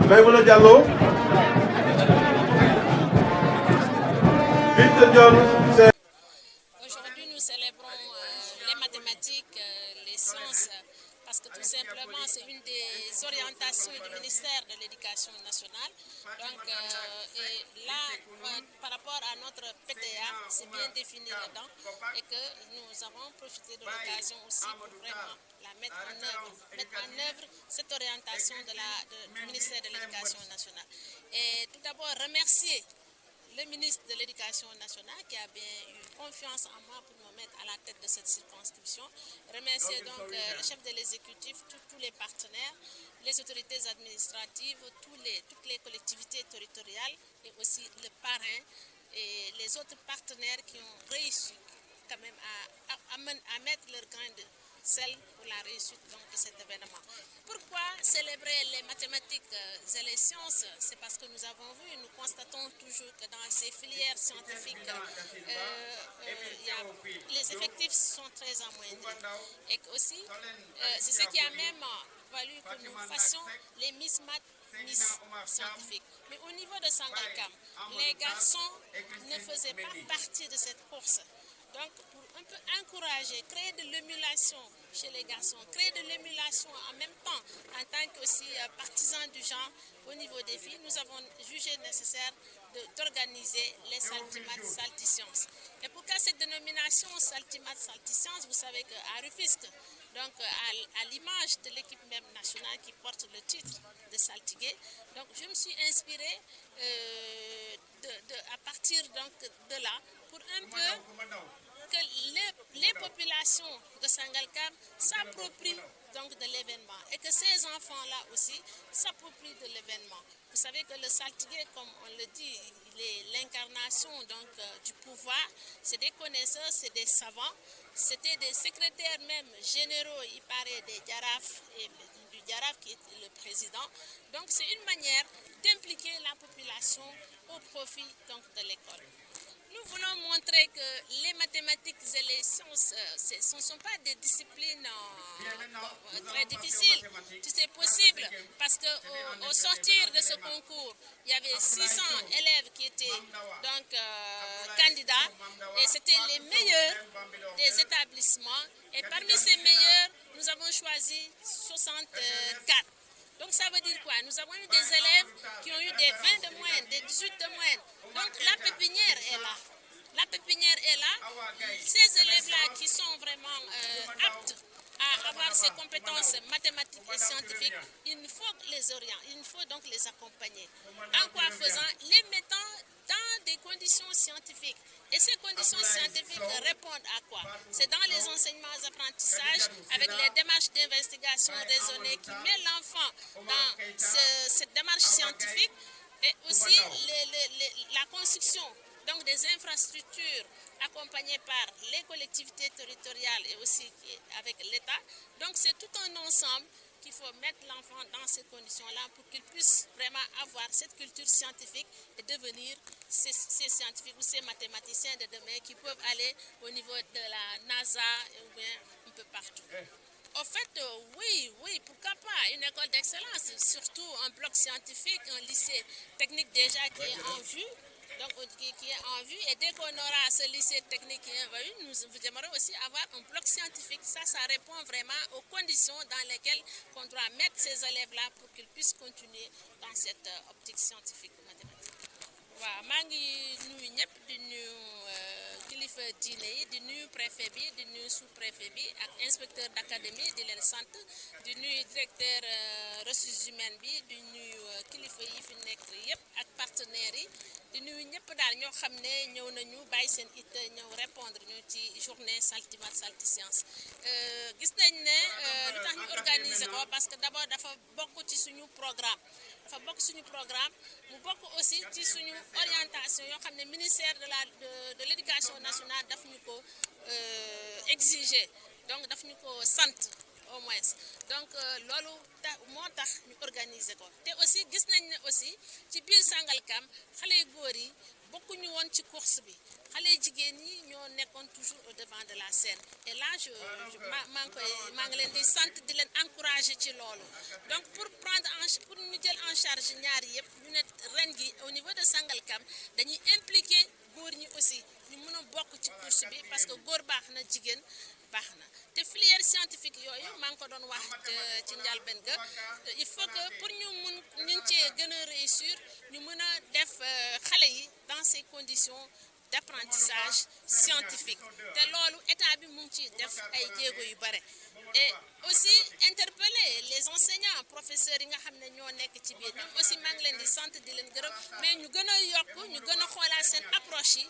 [SPEAKER 6] Maïmouna Diallo. Victor John.
[SPEAKER 14] Aujourd'hui, nous célébrons les mathématiques, les sciences, parce que tout simplement, c'est une des orientations du ministère de l'Éducation nationale. Donc, et là, par rapport à notre PTA, c'est bien défini là-dedans et que nous avons profité de l'occasion aussi pour vraiment la mettre en œuvre. Mettre en œuvre cette orientation du ministère de l'Éducation nationale. Et tout d'abord, remercier le ministre de l'Éducation nationale qui a bien eu confiance en moi pour me mettre à la tête de cette circonscription. Remercier donc le chef de l'exécutif, tous les partenaires, les autorités administratives, toutes les collectivités territoriales et aussi le parrain et les autres partenaires qui ont réussi quand même à mettre leur grain de sel pour la réussite donc, de cet événement. Pourquoi célébrer les mathématiques et les sciences? C'est parce que nous avons vu, nous constatons toujours que dans ces filières scientifiques, les effectifs sont très amoindris. Et aussi, c'est ce qui a même valu que nous fassions les Miss scientifiques. Mais au niveau de Sangalkam, les garçons ne faisaient pas partie de cette course. Donc, pour un peu encourager, créer de l'émulation chez les garçons, créer de l'émulation en même temps, en tant qu'aussi partisans du genre au niveau des filles, nous avons jugé nécessaire d'organiser les Saltimat Saltisciences. Et pourquoi cette dénomination Saltimat Saltisciences? Vous savez qu'à Rufisque, donc à l'image de l'équipe même nationale qui porte le titre de Saltigué, donc je me suis inspirée à partir donc de là pour un peu que les populations de Sangalkam s'approprient donc de l'événement et que ces enfants-là aussi s'approprient de l'événement. Vous savez que le saltigué, comme on le dit, il est l'incarnation donc du pouvoir. C'est des connaisseurs, c'est des savants. C'était des secrétaires même généraux, il paraît, des Djaraf et du Djaraf qui est le président. Donc c'est une manière d'impliquer la population au profit donc de l'école. Nous voulons montrer que les mathématiques et les sciences, ce ne sont pas des disciplines très difficiles. C'est possible parce qu'au sortir de ce concours, il y avait 600 élèves qui étaient donc candidats et c'était les meilleurs des établissements. Et parmi ces meilleurs, nous avons choisi 64. Donc ça veut dire quoi? Nous avons eu des élèves qui ont eu des 20 de moyenne, des 18 de moyenne. Donc la pépinière est là. La pépinière est là. Ces élèves-là qui sont vraiment aptes à avoir ces compétences mathématiques et scientifiques, il faut les orienter, il faut donc les accompagner. En quoi faisant? Les mettant dans des conditions scientifiques. Et ces conditions scientifiques répondent à quoi? C'est dans les enseignements et apprentissages, avec les démarches d'investigation raisonnée qui met l'enfant dans cette démarche scientifique et aussi la construction donc des infrastructures accompagnées par les collectivités territoriales et aussi avec l'État. Donc c'est tout un ensemble qu'il faut mettre l'enfant dans ces conditions-là pour qu'il puisse vraiment avoir cette culture scientifique et devenir ces scientifiques ou ces mathématiciens de demain qui peuvent aller au niveau de la NASA ou bien un peu partout. En fait, oui, pourquoi pas une école d'excellence, surtout un bloc scientifique, un lycée technique déjà qui est en vue. Donc, qui est en vue, et dès qu'on aura ce lycée technique qui est en vue, nous aimerons aussi avoir un bloc scientifique. Ça répond vraiment aux conditions dans lesquelles on doit mettre ces élèves-là pour qu'ils puissent continuer dans cette optique scientifique ou mathématique. Waaw, maa ngi nuyu ñëpp di nuyu kilifa diine yi di nuyu préfet bi di nuyu sous-préfet bi ak inspecteur d'académie di leen sant di nuyu directeur ressources humaines bi di nuyu kilifa yi fi nekk yëpp ak partenaires yi di nuyu ñëpp daal ñoo xam ne ñëw nañu bàyyi seen it ñëw répondre ñu ci journée Saltimat Saltisciences. Gis nañ ne lu tax ñu organiser ko parce que d'abord dafa bokk ci suñu programme. Dafa bokk suñu programme mu bokk aussi ci suñu orientation yoo xam ne ministère de l'éducation nationale daf ñu ko exiger donc daf ñu ko sant au moins donc loolu moo tax ñu organiser ko te aussi gis nañ ne aussi ci biir Sangalkam xale yu góor yi bokkuñu woon ci course bi xale yu jigéen ñi ñoo nekkoon toujours au devant de la scène et là maa ngi leen di sant di leen encourager ci loolu donc pour ñu jël en charge ñaari yëpp ñu ne ren gi au niveau de Sangalkam dañuy impliquer góor ñi aussi ñu mën a bokk ci course bi parce que góor baax na jigéen baax na te filière scientifique yooyu maa ngi ko doon wax ci njëlbéen ga il faut que pour ñu cee gën a réussir ñu mën a def xale yi dans ces conditions d'apprentissage scientifique te loolu état bi mu ngi ci def ay jéego yu bare et aussi interpeller les enseignants professeurs yi nga xam ne ñoo nekk ci biir ñoom aussi maa ngi leen di sant di leen gërëm mais ñu gën a yokk ñu gën a xoolaat seen approche yi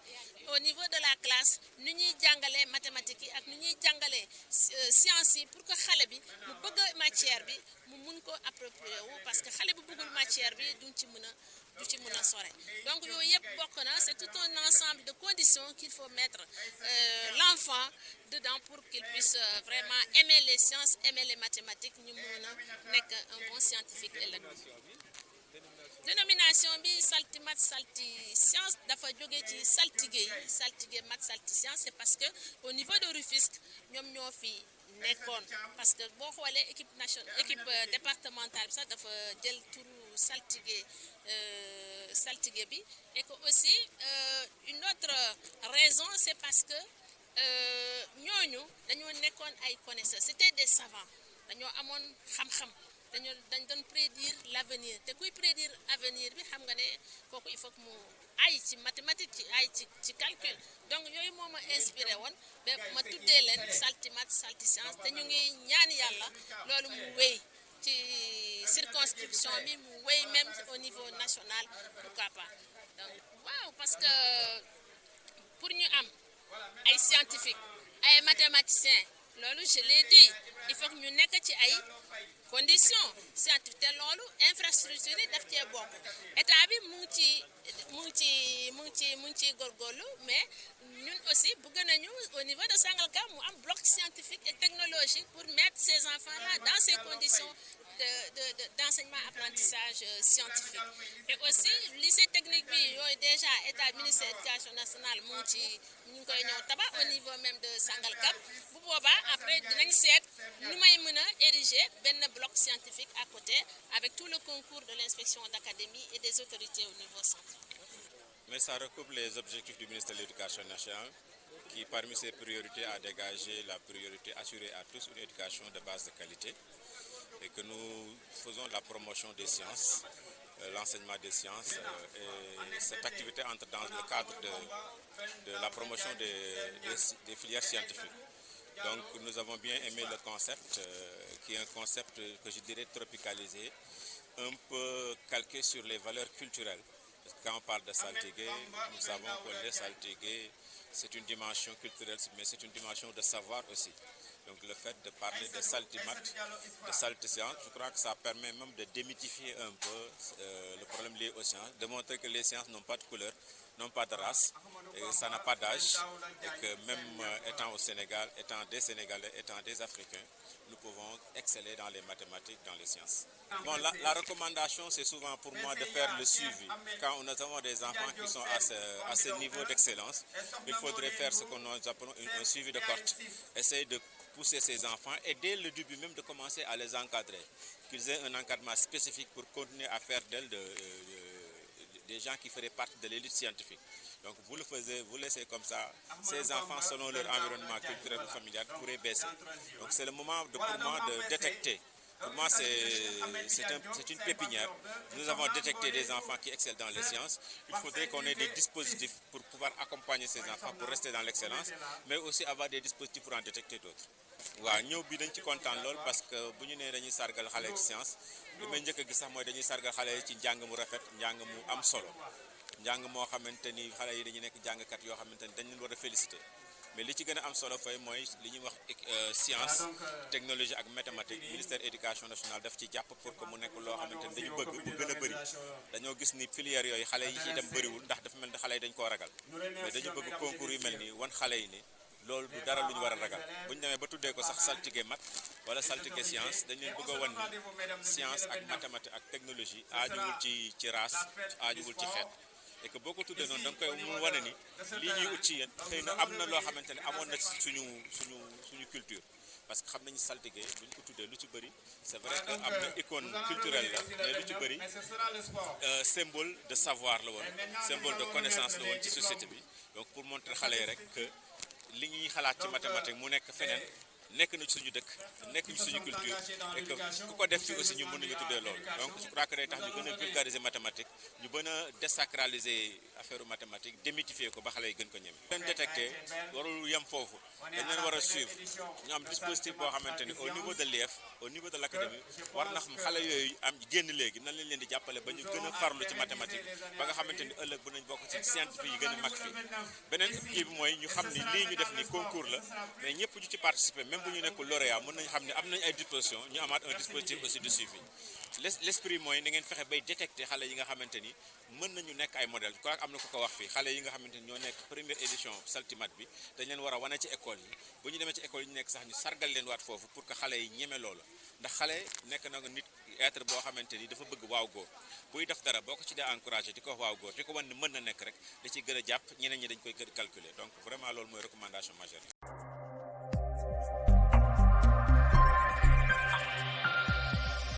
[SPEAKER 14] au niveau de la classe nu ñuy jàngalee mathématiques yi ak nu ñuy jàngalee sciences yi pour que xale bi mu bëgg matière bi mu mun ko approprier wu parce que xale bu bëggul matière bi du ci mën a sore donc yooyu yëpp bokk na c'est tout un ensemble de conditions qu'il faut mettre l'enfant dedans pour qu'il puisse vraiment aimer les sciences, aimer les mathématiques ñu mën a nekk un bon scientifique ëllëg. Dénomination bi Saltimat Saltisciences dafa jóge ci saltige yi saltige mat saltisciences c'est parce que au niveau de Rufisque ñoom ñoo fi nekkoon parce que boo xoolee équipe départementale bi sax dafa jël turu saltige bi et que aussi une autre raison c'est parce que ñooñu dañoo nekkoon ay connaisseurs c'était des savants dañoo amoon xam-xam dañ doon prédire l'avenir te kuy prédire avenir bi xam nga ne kooku il faut que mu ay ci mathématique ci ay ci calcul donc yooyu moo ma inspiré woon ba ma tuddee leen saltimat saltiscience te ñu ngi ñaan yàlla loolu mu wéy ci circonscription bi mu wéy même au niveau national pourquoi pas donc waaw parce que pour ñu am ay scientifique ay mathématiciens loolu je l'ai dit il faut que ñu nekk ci ay conditions scientifiques te loolu infrastructure yi daf cee bokk état bi mu ngi ci góorgóorlu mais ñun aussi bëgg nañu au niveau de Sangalkam mu am bloc scientifique et technologique pour mettre ces enfants là dans ces conditions d'enseignement apprentissage scientifique et aussi lycée technique bi yooyu déjà état ministère éducation nationale mu ngi koy ñëw tabax au niveau même de Sangalkam bu boobaa après dinañ seet nu may mën a ériger benn bloc scientifique à côté avec tout le concours de l'inspection d'académie et des autorités au niveau central.
[SPEAKER 12] Mais ça recoupe les objectifs du ministère de l'Éducation nationale qui, parmi ses priorités, a dégagé la priorité assurée à tous une éducation de base de qualité et que nous faisons la promotion des sciences, l'enseignement des sciences et cette activité entre dans le cadre de la promotion des filières scientifiques. Donc nous avons bien aimé le concept qui est un concept que je dirais tropicalisé, un peu calqué sur les valeurs culturelles. Parce que quand on parle de saltigué, nous savons que les saltigués, c'est une dimension culturelle, mais c'est une dimension de savoir aussi. Donc le fait de parler de saltimat, de saltiscience, je crois que ça permet même de démythifier un peu le problème lié aux sciences, de montrer que les sciences n'ont pas de couleur, n'ont pas de race, et ça n'a pas d'âge, et que même étant au Sénégal, étant des Sénégalais, étant des Africains, nous pouvons exceller dans les mathématiques, dans les sciences. Bon, la recommandation, c'est souvent pour moi de faire le suivi. Quand nous avons des enfants qui sont à ce niveau d'excellence, il faudrait faire ce qu'on appelle un suivi de cohorte. Essayer de pousser ces enfants et dès le début même de commencer à les encadrer. Qu'ils aient un encadrement spécifique pour continuer à faire d'elles des gens qui feraient partie de l'élite scientifique. Donc vous le faisiez, vous laissez comme ça, ces enfants selon leur environnement culturel ou familial pourraient baisser. Donc c'est le moment pour moi de détecter. Pour moi, c'est une pépinière. Nous avons détecté des enfants qui excellent dans les sciences. Il faudrait qu'on ait des dispositifs pour pouvoir accompagner ces enfants pour rester dans l'excellence, mais aussi avoir des dispositifs pour en détecter d'autres. waaw ñëw bi dañ ci kontaan lool parce que bu ñu nee dañuy sargal xale ci science li may njëkk a gis sax mooy dañuy sargal xale ci njàng mu rafet njàng mu am solo njàng moo xamante ni xale yi dañuy nekk jàngkat yoo xamante ni dañ leen war a féliciter. Mais li ci gën a am solo fay mooy li ñuy wax science technologie ak mathématique ministère éducation nationale daf ci jàpp pour que mu nekk loo xamante ni dañu bëgg bu gën a bëri dañoo gis ni filière yooyu xale yi ciy dem bëriwul ndax dafa mel ni xale yi dañ koo ragal mais dañu bëgg concours yu mel nii wan xale yi ni loolu du dara lu ñu war a ragal bu ñu demee ba tuddee ko sax saltige mat wala saltige science dañ leen bëgg a wan ni science ak mathématique ak technologie aajuwul ci race aajuwul ci xeet et que boo ko tuddee noonu da nga koy mu wane ni lii ñuy ut ci yéen xëy na am na loo xamante ne amoon na ci suñu culture parce que xam nañu saltige bu ñu ko tuddee lu ci bëri c'est vrai que am na icône culturelle la mais lu ci bëri symbole de savoir la woon symbole de connaissance la woon ci société bi donc pour montrer xale yi rek que li ñuy xalaat ci mathématique mu nekk feneen nekk na ci suñu dëkk nekk ci suñu culture et que ku ko def fi aussi ñu mën nañu tuddee loolu donc je crois que day tax ñu gën a vulgariser mathématique ñu gën a désacraliser affaire mathématique démythifier ko ba xale yi gën ko ñeme. leen détecté warul yem foofu dañ leen war a suivre ñu am dispositif boo xamante ni au niveau de l'IEF au niveau de l'académie war na xam xale yooyu am génn léegi nan lañ leen di jàppale ba ñu gën a farlu ci mathématique ba nga xamante ni ëllëg bu nañ bokk ci scientifique yi gën a mag fii beneen kii bi mooy ñu xam ni lii ñu def ni concours la mais ñëpp ñu ci participer même bu ñu nekkul lauréat mën nañu xam ne am nañu ay dispositions ñu amaat un dispositif aussi de suivi l'esprit mooy na ngeen fexe bay détecter xale yi nga xamante ni mën nañu nekk ay modèle je crois am na ku ko wax fii xale yi nga xamante ni ñoo nekk première édition saltimat bi dañ leen war a wane ci école yi bu ñu demee ci école yi ñu nekk sax ñu sargal leen waat foofu pour que xale yi ñeme loola ndax xale nekk na nit être boo xamante ni dafa bëgg waaw góor buy def dara boo ko ci dee encouragé di ko wax waaw góor di ko wan ne mën na nekk rek da ciy gën a jàpp ñeneen ñi dañ koy gën a calculer donc vraiment loolu mooy recommandation majeure